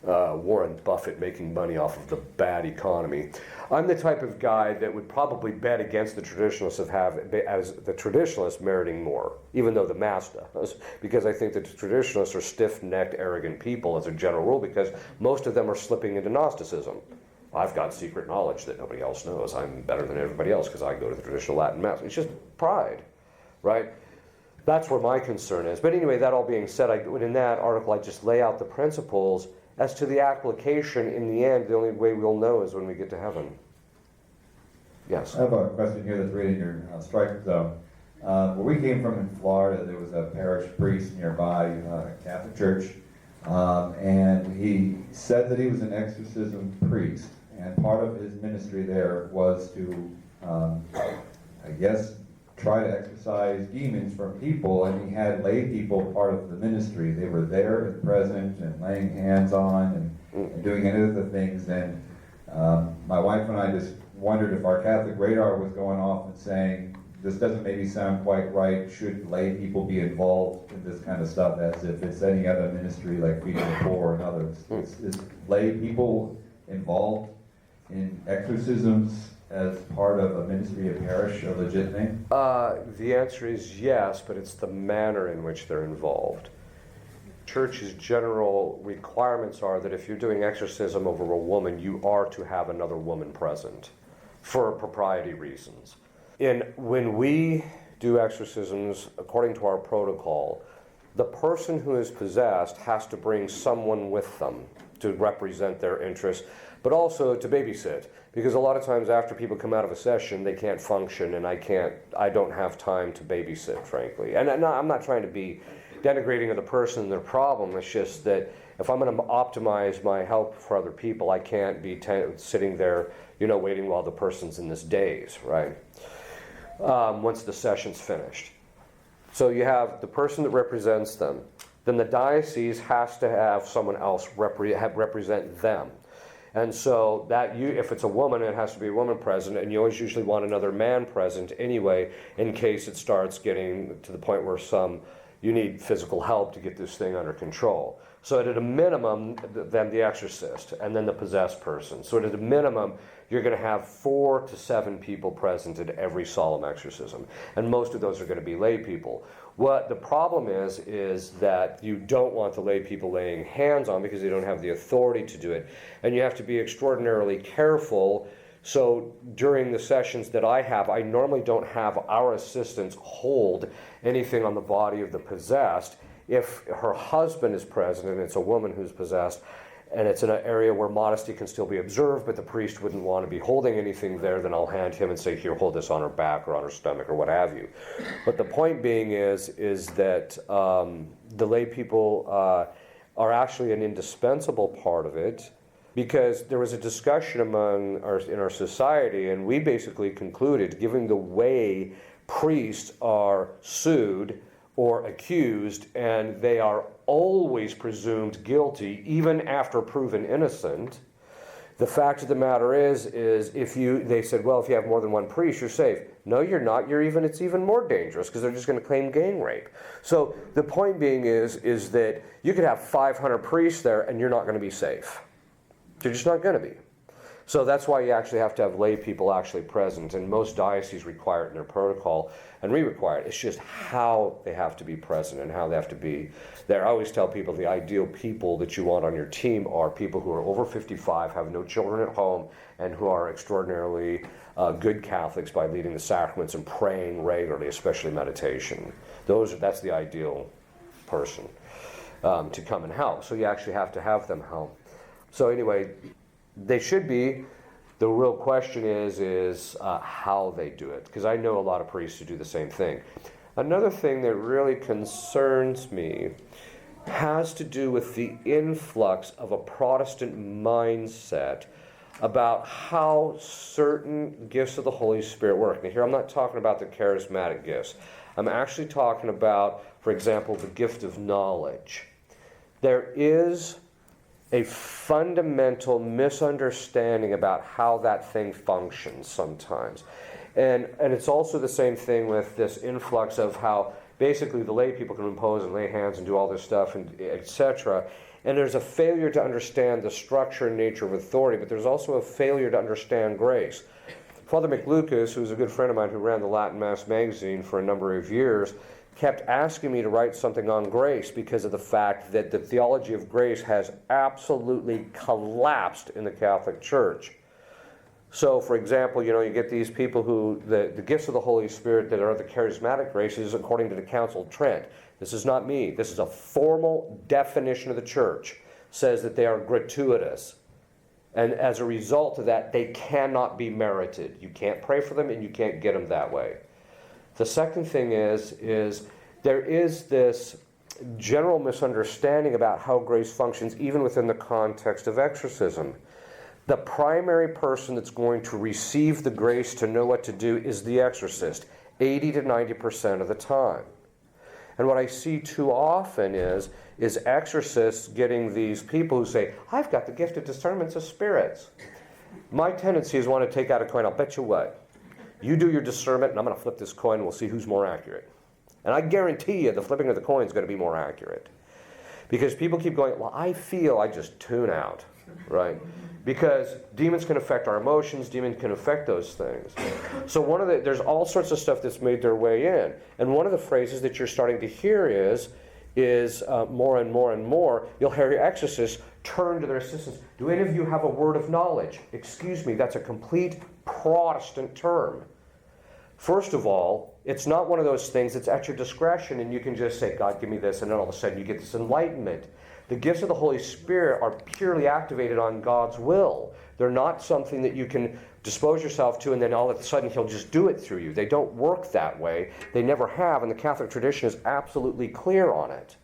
Warren Buffett making money off of the bad economy. I'm the type of guy that would probably bet against the traditionalists as the traditionalists meriting more, even though the mass does, because I think that the traditionalists are stiff-necked, arrogant people as a general rule, because most of them are slipping into Gnosticism. I've got secret knowledge that nobody else knows. I'm better than everybody else because I go to the traditional Latin Mass. It's just pride, right? That's where my concern is. But anyway, that all being said, in that article I just lay out the principles. As to the application, in the end, the only way we'll know is when we get to heaven. Yes? I have a question here that's reading your strike zone. Where we came from in Florida, there was a parish priest nearby, a Catholic church, and he said that he was an exorcism priest. And part of his ministry there was to, I guess, try to exorcise demons from people, and he had lay people part of the ministry. They were there and present and laying hands on and doing any of the things. And my wife and I just wondered if our Catholic radar was going off and saying, this doesn't maybe sound quite right. Should lay people be involved in this kind of stuff as if it's any other ministry like feeding the poor and others? Is lay people involved in exorcisms as part of a ministry of parish a legit thing? The answer is yes, but it's the manner in which they're involved. Church's general requirements are that if you're doing exorcism over a woman, you are to have another woman present for propriety reasons. When we do exorcisms, according to our protocol, the person who is possessed has to bring someone with them to represent their interests, but also to babysit. Because a lot of times after people come out of a session, they can't function, and I don't have time to babysit, frankly. And I'm not trying to be denigrating of the person and their problem. It's just that if I'm going to optimize my help for other people, I can't be sitting there, waiting while the person's in this daze, right? Once the session's finished. So you have the person that represents them. Then the diocese has to have someone else represent them. And so if it's a woman, it has to be a woman present, and you always usually want another man present anyway, in case it starts getting to the point where you need physical help to get this thing under control. So at a minimum, then the exorcist, and then the possessed person. So at a minimum, you're going to have 4 to 7 people present at every solemn exorcism, and most of those are going to be lay people. What the problem is that you don't want the lay people laying hands on because they don't have the authority to do it, and you have to be extraordinarily careful. So during the sessions that I have, I normally don't have our assistants hold anything on the body of the possessed. If her husband is present and it's a woman who's possessed, and it's in an area where modesty can still be observed, but the priest wouldn't want to be holding anything there, then I'll hand him and say, here, hold this on her back or on her stomach or what have you. But the point being is that the lay people are actually an indispensable part of it, because there was a discussion in our society, and we basically concluded, given the way priests are sued or accused, and they are always presumed guilty even after proven innocent, the fact of the matter is they said, well, if you have more than one priest, you're safe. No, you're not. It's even more dangerous, because they're just going to claim gang rape. So the point being is that you could have 500 priests there and you're not going to be safe. You're just not going to be. So that's why you actually have to have lay people actually present, and most dioceses require it in their protocol, and we require it. It's just how they have to be present and how they have to be there. I always tell people the ideal people that you want on your team are people who are over 55, have no children at home, and who are extraordinarily good Catholics by leading the sacraments and praying regularly, especially meditation. That's the ideal person to come and help. So you actually have to have them help. So anyway, they should be. The real question is how they do it, because I know a lot of priests who do the same thing. Another thing that really concerns me has to do with the influx of a Protestant mindset about how certain gifts of the Holy Spirit work. Now here I'm not talking about the charismatic gifts. I'm actually talking about, for example, the gift of knowledge. There is a fundamental misunderstanding about how that thing functions sometimes. And it's also the same thing with this influx of how basically the lay people can impose and lay hands and do all this stuff, and etc. And there's a failure to understand the structure and nature of authority, but there's also a failure to understand grace. Father McLucas, who's a good friend of mine who ran the Latin Mass magazine for a number of years, kept asking me to write something on grace because of the fact that the theology of grace has absolutely collapsed in the Catholic Church. So, for example, you get these people who, the gifts of the Holy Spirit that are the charismatic graces according to the Council of Trent. This is not me. This is a formal definition of the Church. Says that they are gratuitous. And as a result of that, they cannot be merited. You can't pray for them and you can't get them that way. The second thing is there is this general misunderstanding about how grace functions even within the context of exorcism. The primary person that's going to receive the grace to know what to do is the exorcist, 80 to 90% of the time. And what I see too often is exorcists getting these people who say, I've got the gift of discernment of spirits. My tendency is want to take out a coin. I'll bet you what. You do your discernment, and I'm going to flip this coin, and we'll see who's more accurate. And I guarantee you the flipping of the coin is going to be more accurate. Because people keep going, well, I feel, I just tune out, right? Because demons can affect our emotions, demons can affect those things. So there's all sorts of stuff that's made their way in. And one of the phrases that you're starting to hear is more and more and more, you'll hear your exorcists turn to their assistants. Do any of you have a word of knowledge? Excuse me, that's a complete Protestant term. First of all, it's not one of those things that's at your discretion and you can just say, God, give me this, and then all of a sudden you get this enlightenment. The gifts of the Holy Spirit are purely activated on God's will. They're not something that you can dispose yourself to and then all of a sudden He'll just do it through you. They don't work that way. They never have, and the Catholic tradition is absolutely clear on it.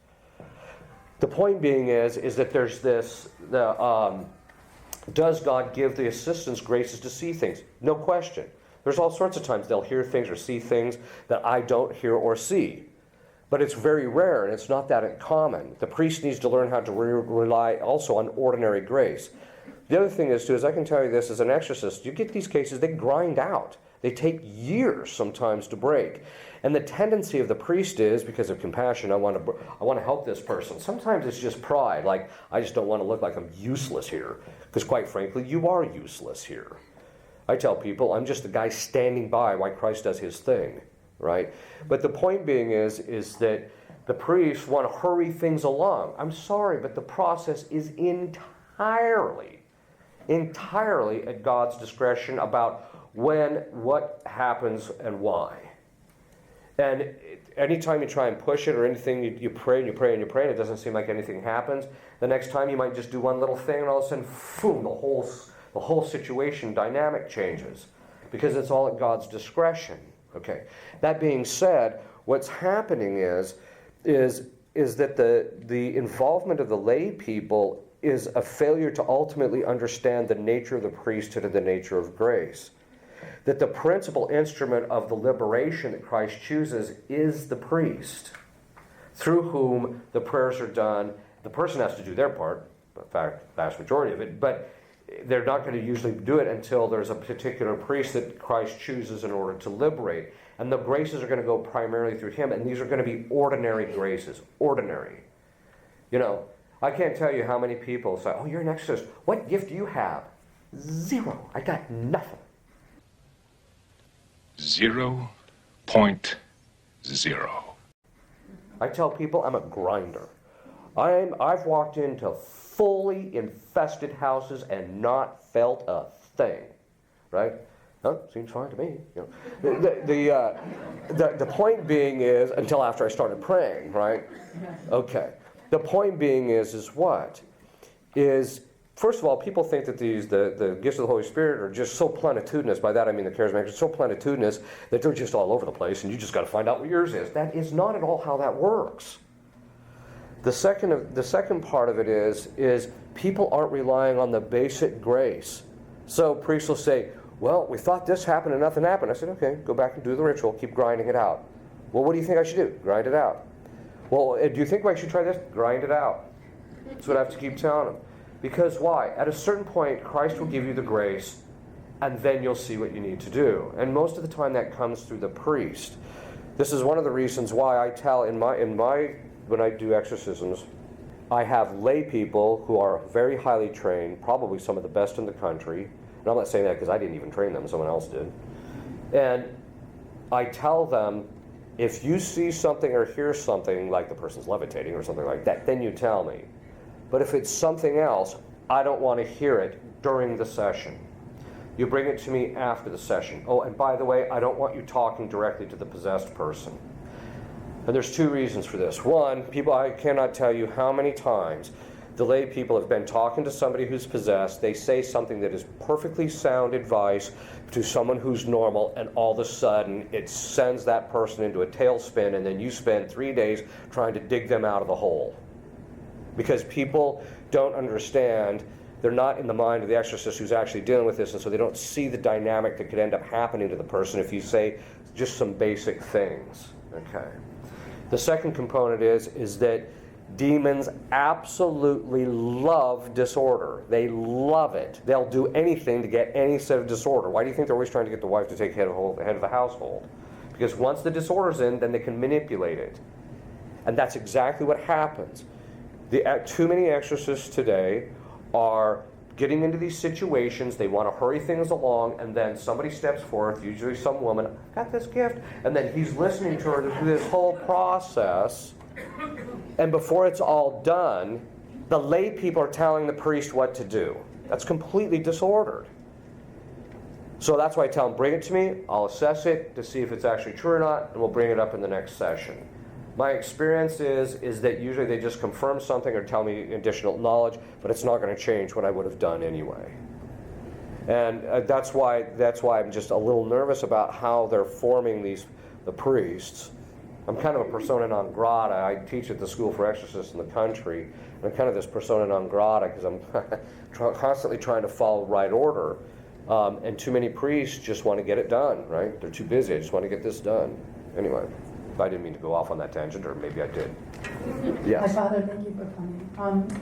The point being is that there's this, does God give the assistants graces to see things? No question. There's all sorts of times they'll hear things or see things that I don't hear or see. But it's very rare, and it's not that uncommon. The priest needs to learn how to rely also on ordinary grace. The other thing is, too, is I can tell you this as an exorcist, you get these cases, they grind out. They take years sometimes to break. And the tendency of the priest is, because of compassion, I want to help this person. Sometimes it's just pride, like, I just don't want to look like I'm useless here. Because quite frankly, you are useless here. I tell people, I'm just the guy standing by while Christ does His thing. Right? But the point being is that the priests want to hurry things along. I'm sorry, but the process is entirely at God's discretion about when, what happens, and why. And anytime you try and push it or anything, you pray and you pray and you pray and it doesn't seem like anything happens. The next time you might just do one little thing and all of a sudden, boom, the whole situation dynamic changes. Because it's all at God's discretion. Okay. That being said, what's happening is that the involvement of the lay people is a failure to ultimately understand the nature of the priesthood and the nature of grace. That the principal instrument of the liberation that Christ chooses is the priest, through whom the prayers are done. The person has to do their part, in fact, the vast majority of it, but they're not going to usually do it until there's a particular priest that Christ chooses in order to liberate. And the graces are going to go primarily through him, and these are going to be ordinary graces. Ordinary. I can't tell you how many people say, oh, you're an exorcist. What gift do you have? 0. I got nothing. 0.0. I tell people I'm a grinder. I've walked into fully infested houses and not felt a thing, right? Oh, seems fine to me. The point being is, until after I started praying, right? Okay. The point being is what? First of all, people think that the gifts of the Holy Spirit are just so plenitudinous. By that I mean the charismatics are so plenitudinous that they're just all over the place and you just got to find out what yours is. That is not at all how that works. The second part of it is people aren't relying on the basic grace. So priests will say, well, we thought this happened and nothing happened. I said, okay, go back and do the ritual. Keep grinding it out. Well, what do you think I should do? Grind it out. Well, do you think I should try this? Grind it out. That's what I have to keep telling them. Because why? At a certain point, Christ will give you the grace, and then you'll see what you need to do. And most of the time that comes through the priest. This is one of the reasons why I tell when I do exorcisms, I have lay people who are very highly trained, probably some of the best in the country. And I'm not saying that because I didn't even train them, someone else did. And I tell them, if you see something or hear something, like the person's levitating or something like that, then you tell me. But if it's something else, I don't want to hear it during the session. You bring it to me after the session. Oh, and by the way, I don't want you talking directly to the possessed person. And there's two reasons for this. One, I cannot tell you how many times the lay people have been talking to somebody who's possessed. They say something that is perfectly sound advice to someone who's normal, and all of a sudden it sends that person into a tailspin, and then you spend 3 days trying to dig them out of the hole. Because people don't understand, they're not in the mind of the exorcist who's actually dealing with this, and so they don't see the dynamic that could end up happening to the person if you say just some basic things. Okay. The second component is that demons absolutely love disorder. They love it. They'll do anything to get any set of disorder. Why do you think they're always trying to get the wife to take head of the household? Because once the disorder's in, then they can manipulate it. And that's exactly what happens. Too many exorcists today are getting into these situations, they want to hurry things along, and then somebody steps forth, usually some woman, got this gift, and then he's listening to her through this whole process, and before it's all done, the lay people are telling the priest what to do. That's completely disordered. So that's why I tell them, bring it to me, I'll assess it to see if it's actually true or not, and we'll bring it up in the next session. My experience is that usually they just confirm something or tell me additional knowledge, but it's not going to change what I would have done anyway. And that's why I'm just a little nervous about how they're forming the priests. I'm kind of a persona non grata. I teach at the School for Exorcists in the country, and I'm kind of this persona non grata because I'm constantly trying to follow right order. And too many priests just want to get it done, right? They're too busy. I just want to get this done. Anyway. I didn't mean to go off on that tangent, or maybe I did. Yes. My Father, thank you for coming.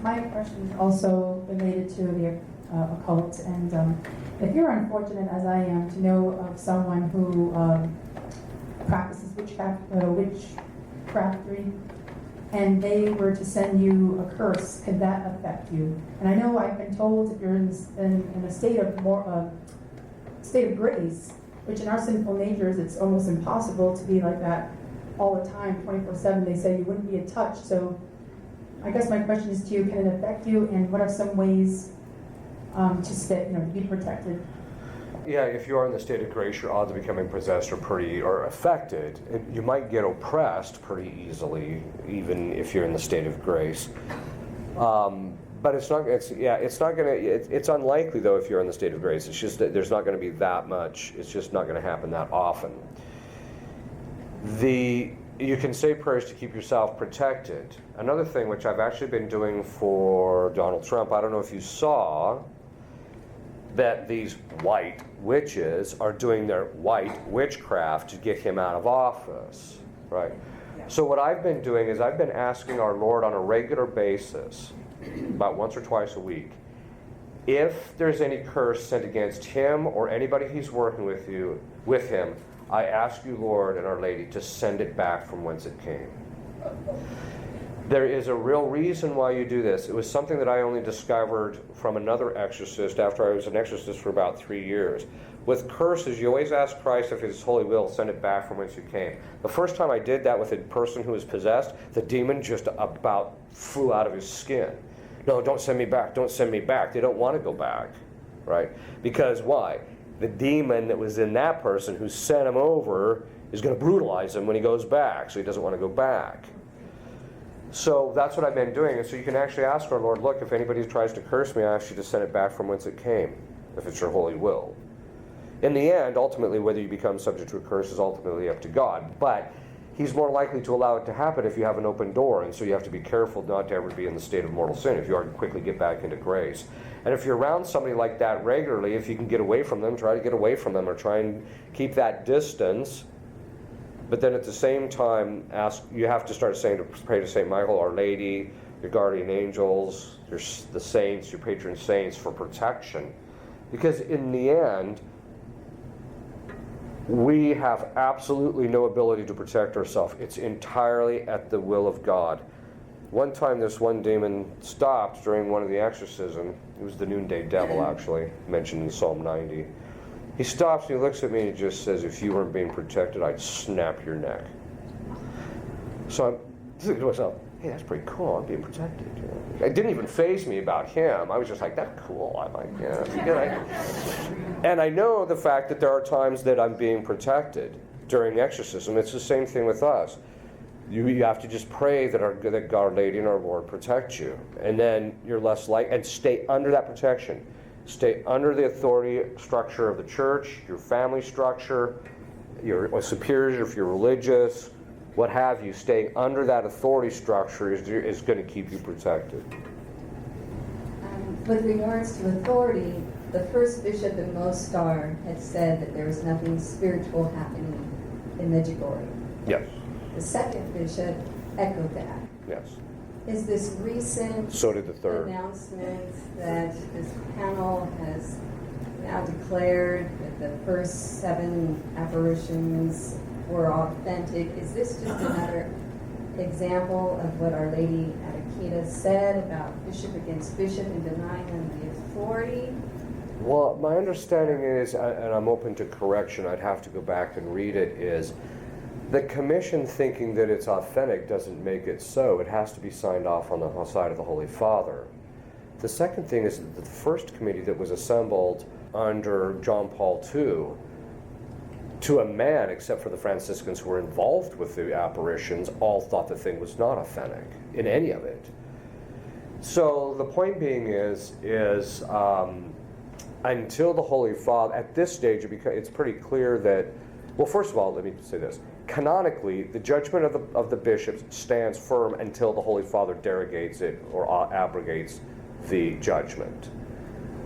My question is also related to the occult, and if you're unfortunate, as I am, to know of someone who practices witchcraftery, and they were to send you a curse, could that affect you? And I know I've been told if you're in a state of grace, which in our sinful natures, it's almost impossible to be like that all the time, 24/7. They say you wouldn't be a touch. So I guess my question is to you, can it affect you, and what are some ways to be protected? Yeah, if you are in the state of grace, your odds of becoming possessed or affected. You might get oppressed pretty easily, even if you're in the state of grace. But it's unlikely though if you're in the state of grace. It's just that there's not going to be that much. It's just not going to happen that often. You can say prayers to keep yourself protected. Another thing which I've actually been doing for Donald Trump, I don't know if you saw, that these white witches are doing their white witchcraft to get him out of office, right? So what I've been doing is I've been asking our Lord on a regular basis, about once or twice a week, if there's any curse sent against him or anybody he's working with him, I ask you, Lord and Our Lady, to send it back from whence it came. There is a real reason why you do this. It was something that I only discovered from another exorcist after I was an exorcist for about 3 years. With curses, you always ask Christ if His holy will, send it back from whence you came. The first time I did that with a person who was possessed, the demon just about flew out of his skin. No, don't send me back, don't send me back. They don't want to go back, right? Because why? The demon that was in that person who sent him over is going to brutalize him when he goes back, so he doesn't want to go back. So that's what I've been doing. And so you can actually ask our Lord, look, if anybody tries to curse me, I ask you to send it back from whence it came, if it's your holy will. In the end, ultimately, whether you become subject to a curse is ultimately up to God. But He's more likely to allow it to happen if you have an open door, and so you have to be careful not to ever be in the state of mortal sin if you are to quickly get back into grace. And if you're around somebody like that regularly, if you can get away from them, try to get away from them or try and keep that distance. But then at the same time, you have to start saying to pray to St. Michael, Our Lady, your guardian angels, the saints, your patron saints for protection. Because in the end, we have absolutely no ability to protect ourselves. It's entirely at the will of God. One time this one demon stopped during one of the exorcism. It was the noonday devil, actually, mentioned in Psalm 90. He stops and he looks at me and he just says, if you weren't being protected, I'd snap your neck. So I'm thinking to myself, hey, that's pretty cool, I'm being protected. You know? It didn't even faze me about him. I was just like, that's cool. I'm like, yeah. And I know the fact that there are times that I'm being protected during exorcism. It's the same thing with us. You have to just pray that Our Lady and our Lord protect you. And then you're less and stay under that protection. Stay under the authority structure of the church, your family structure, your superiors, if you're religious, what have you. Staying under that authority structure is going to keep you protected. With regards to authority, the first bishop in Mostar had said that there was nothing spiritual happening in Medjugorje. Yes. The second bishop echoed that. Yes. Is this recent So did the third. announcement that this panel has now declared that the first 7 apparitions were authentic? Is this just another example of what Our Lady at Akita said about bishop against bishop and denying them the authority? Well, my understanding is, and I'm open to correction, I'd have to go back and read it, is the commission thinking that it's authentic doesn't make it so. It has to be signed off on the side of the Holy Father. The second thing is that the first committee that was assembled under John Paul II, to a man, except for the Franciscans who were involved with the apparitions, all thought the thing was not authentic in any of it. So the point being is until the Holy Father, at this stage, it's pretty clear that, well, first of all, let me say this. Canonically, the judgment of the bishops stands firm until the Holy Father derogates it or abrogates the judgment.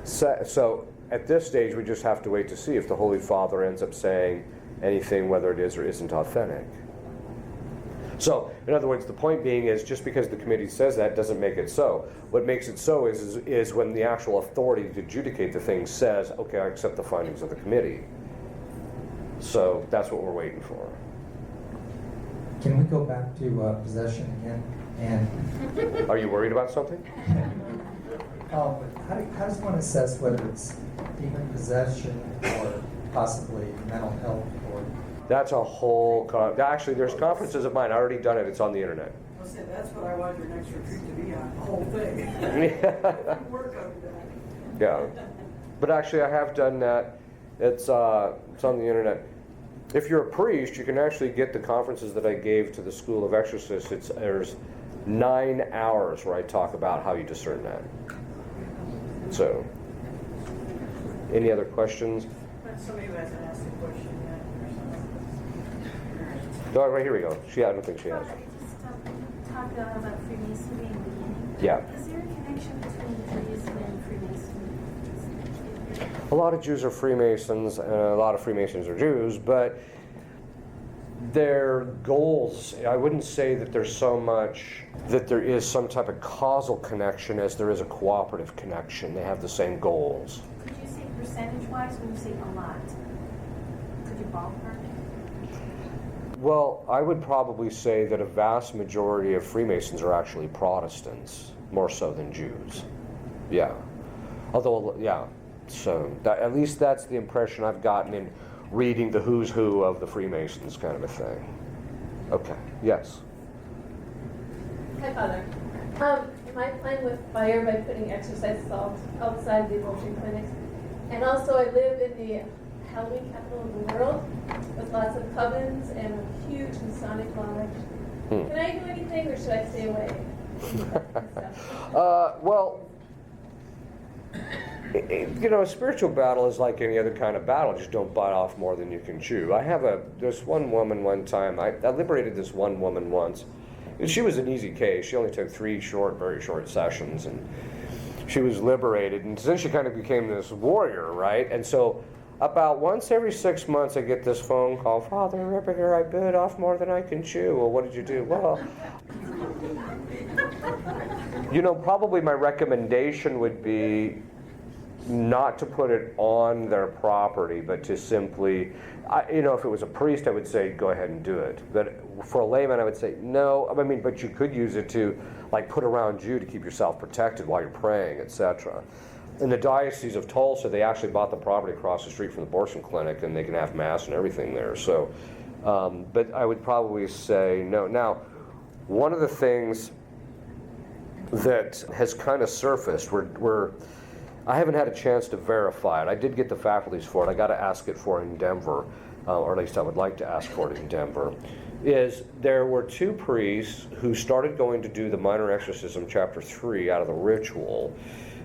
So at this stage, we just have to wait to see if the Holy Father ends up saying anything, whether it is or isn't authentic. So, in other words, the point being is just because the committee says that doesn't make it so. What makes it so is when the actual authority to adjudicate the thing says, okay, I accept the findings of the committee. So that's what we're waiting for. Can we go back to possession again? And are you worried about something? How does one assess whether it's demon possession or possibly mental health? Or that's a whole. Actually, there's conferences of mine. I already done it. It's on the internet. I'll say that's what I want your next retreat to be on. The whole thing. Work on that. Yeah, but actually, I have done that. It's on the internet. If you're a priest, you can actually get the conferences that I gave to the School of Exorcists. There's 9 hours where I talk about how you discern that. So, any other questions? Somebody hasn't asked a question yet. Oh, right, here we go. I don't think she has. Just talk about Freemasonry in the beginning. Yeah. Is there a connection between Judaism and Freemasonry? A lot of Jews are Freemasons, and a lot of Freemasons are Jews, but their goals, I wouldn't say that there's so much that there is some type of causal connection as there is a cooperative connection. They have the same goals. Could you say percentage-wise when you say a lot? Could you ballpark? Well, I would probably say that a vast majority of Freemasons are actually Protestants, more so than Jews. Yeah. Although, yeah. So at least that's the impression I've gotten in reading the who's who of the Freemasons kind of a thing. Okay, yes. Hi, Father. Am I playing with fire by putting exercise salt outside the abortion clinics? And also, I live in the Halloween capital of the world with lots of covens and a huge Masonic lodge. Can I do anything, or should I stay away? Well, a spiritual battle is like any other kind of battle. Just don't bite off more than you can chew. There's one woman one time, I liberated this one woman once. And she was an easy case. She only took 3 very short sessions, and she was liberated. And then she kind of became this warrior, right? And so about once every 6 months, I get this phone call, Father Ripperger, I bit off more than I can chew. Well, what did you do? Well, probably my recommendation would be not to put it on their property, but to simply, if it was a priest, I would say go ahead and do it. But for a layman, I would say no. I mean, but you could use it to, like, put around you to keep yourself protected while you're praying, etc. In the Diocese of Tulsa, they actually bought the property across the street from the abortion clinic, and they can have mass and everything there. So, but I would probably say no. Now, one of the things that has kind of surfaced, I haven't had a chance to verify it. I did get the faculties for it. I got to ask it for it in Denver, or at least I would like to ask for it in Denver. Is there were two priests who started going to do the minor exorcism, chapter 3, out of the ritual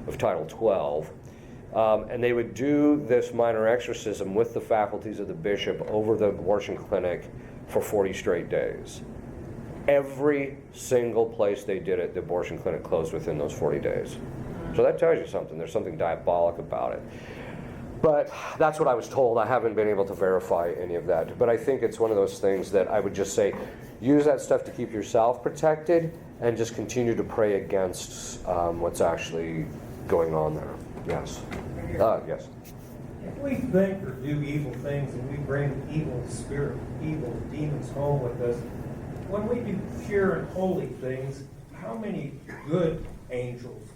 of Title 12, and they would do this minor exorcism with the faculties of the bishop over the abortion clinic for 40 straight days. Every single place they did it, the abortion clinic closed within those 40 days. So that tells you something. There's something diabolic about it. But that's what I was told. I haven't been able to verify any of that. But I think it's one of those things that I would just say, use that stuff to keep yourself protected and just continue to pray against what's actually going on there. Yes. Yes. If we think or do evil things and we bring evil spirit, evil demons home with us, when we do pure and holy things, how many good angels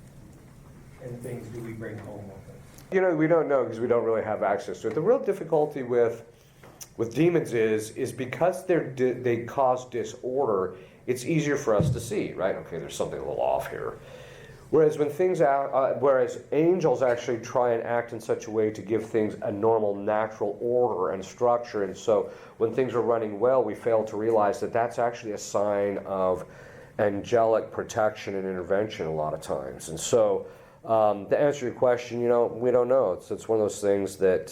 and things do we bring home with us? We don't know because we don't really have access to it. The real difficulty with demons is because they cause disorder, it's easier for us to see, right? Okay, there's something a little off here. Whereas whereas angels actually try and act in such a way to give things a normal, natural order and structure, and so when things are running well, we fail to realize that that's actually a sign of angelic protection and intervention a lot of times. And so, to answer your question, we don't know. It's one of those things that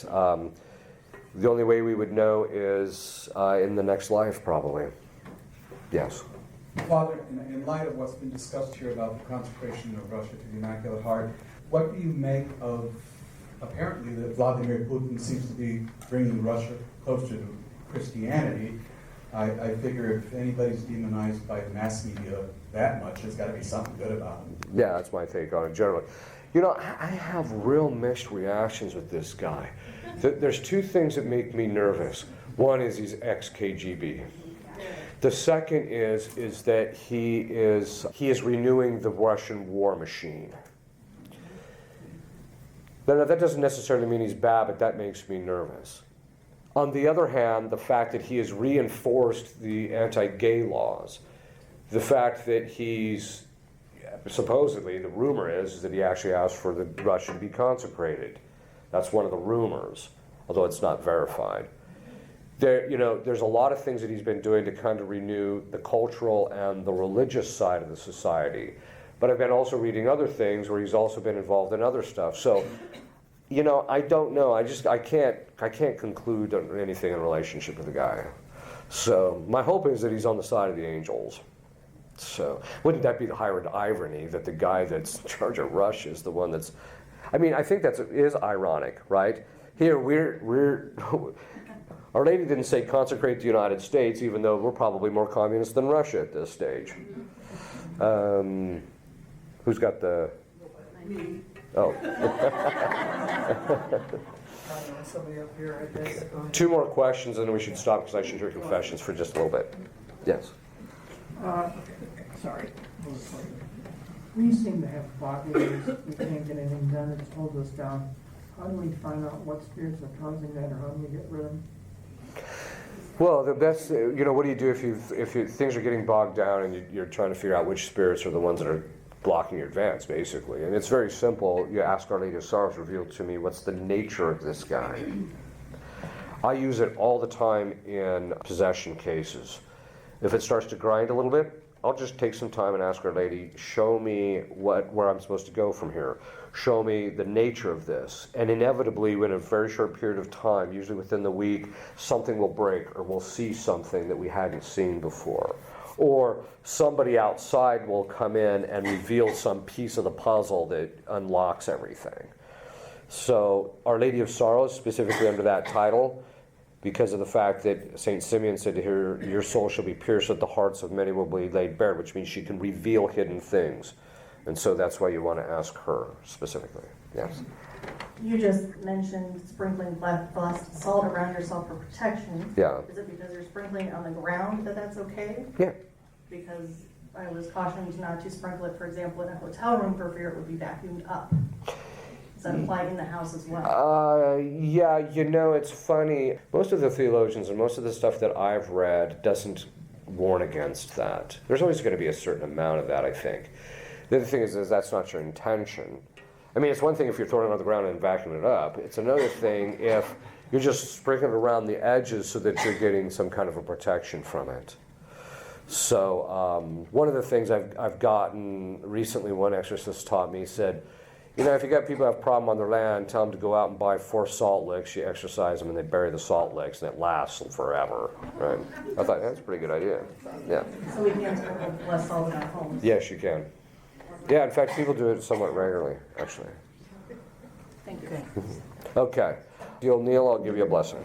the only way we would know is in the next life, probably. Yes. Father, in light of what's been discussed here about the consecration of Russia to the Immaculate Heart, what do you make of, apparently, that Vladimir Putin seems to be bringing Russia closer to Christianity? I figure if anybody's demonized by the mass media that much, there's got to be something good about them. Yeah, that's my take on it generally. I have real mixed reactions with this guy. There's two things that make me nervous. One is he's ex-KGB. The second is that he is renewing the Russian war machine. Now, that doesn't necessarily mean he's bad, but that makes me nervous. On the other hand, the fact that he has reinforced the anti-gay laws, the fact that he's, supposedly, the rumor is that he actually asked for the Russia to be consecrated. That's one of the rumors, although it's not verified. There's a lot of things that he's been doing to kind of renew the cultural and the religious side of the society. But I've been also reading other things where he's also been involved in other stuff. So, I don't know. I can't conclude on anything in relationship to the guy. So my hope is that he's on the side of the angels. So wouldn't that be the higher irony that the guy that's in charge of Russia is the one that's? I mean, I think that is ironic, right? Here we're Our Lady didn't say consecrate the United States, even though we're probably more communist than Russia at this stage. Who's got the? Me. Oh. Somebody up here, I guess. Two more questions, and then we should stop because I should hear confessions for just a little bit. Yes. Sorry. We seem to have blockades. We can't get anything done. It's hold us down. How do we find out what spirits are causing that, or how do we get rid of them? Well, the best, what do you do if things are getting bogged down and you're trying to figure out which spirits are the ones that are blocking your advance, basically? And it's very simple. You ask Our Lady of Sorrows, reveal to me what's the nature of this guy. I use it all the time in possession cases. If it starts to grind a little bit, I'll just take some time and ask Our Lady, show me where I'm supposed to go from here. Show me the nature of this. And inevitably, in a very short period of time, usually within the week, something will break or we'll see something that we hadn't seen before. Or somebody outside will come in and reveal some piece of the puzzle that unlocks everything. So Our Lady of Sorrows, specifically under that title, because of the fact that St. Simeon said to her, your soul shall be pierced at the hearts of many will be laid bare, which means she can reveal hidden things. And so that's why you want to ask her specifically. Yes. You just mentioned sprinkling black salt around yourself for protection. Yeah. Is it because you're sprinkling it on the ground that that's okay? Yeah. Because I was cautioned not to sprinkle it, for example, in a hotel room for fear it would be vacuumed up. Does that apply in the house as well? Yeah, it's funny. Most of the theologians and most of the stuff that I've read doesn't warn against that. There's always going to be a certain amount of that, I think. The other thing is that's not your intention. I mean, it's one thing if you're throwing it on the ground and vacuuming it up. It's another thing if you're just sprinkling it around the edges so that you're getting some kind of a protection from it. So one of the things I've gotten recently, one exorcist taught me, said, if you got people who have a problem on their land, tell them to go out and buy 4 salt licks, you exorcise them, and they bury the salt licks, and it lasts forever. Right? I thought, that's a pretty good idea. Yeah. So we can sprinkle less salt in our homes? Yes, you can. Yeah, in fact, people do it somewhat regularly, actually. Thank you. Okay. If you'll kneel, I'll give you a blessing.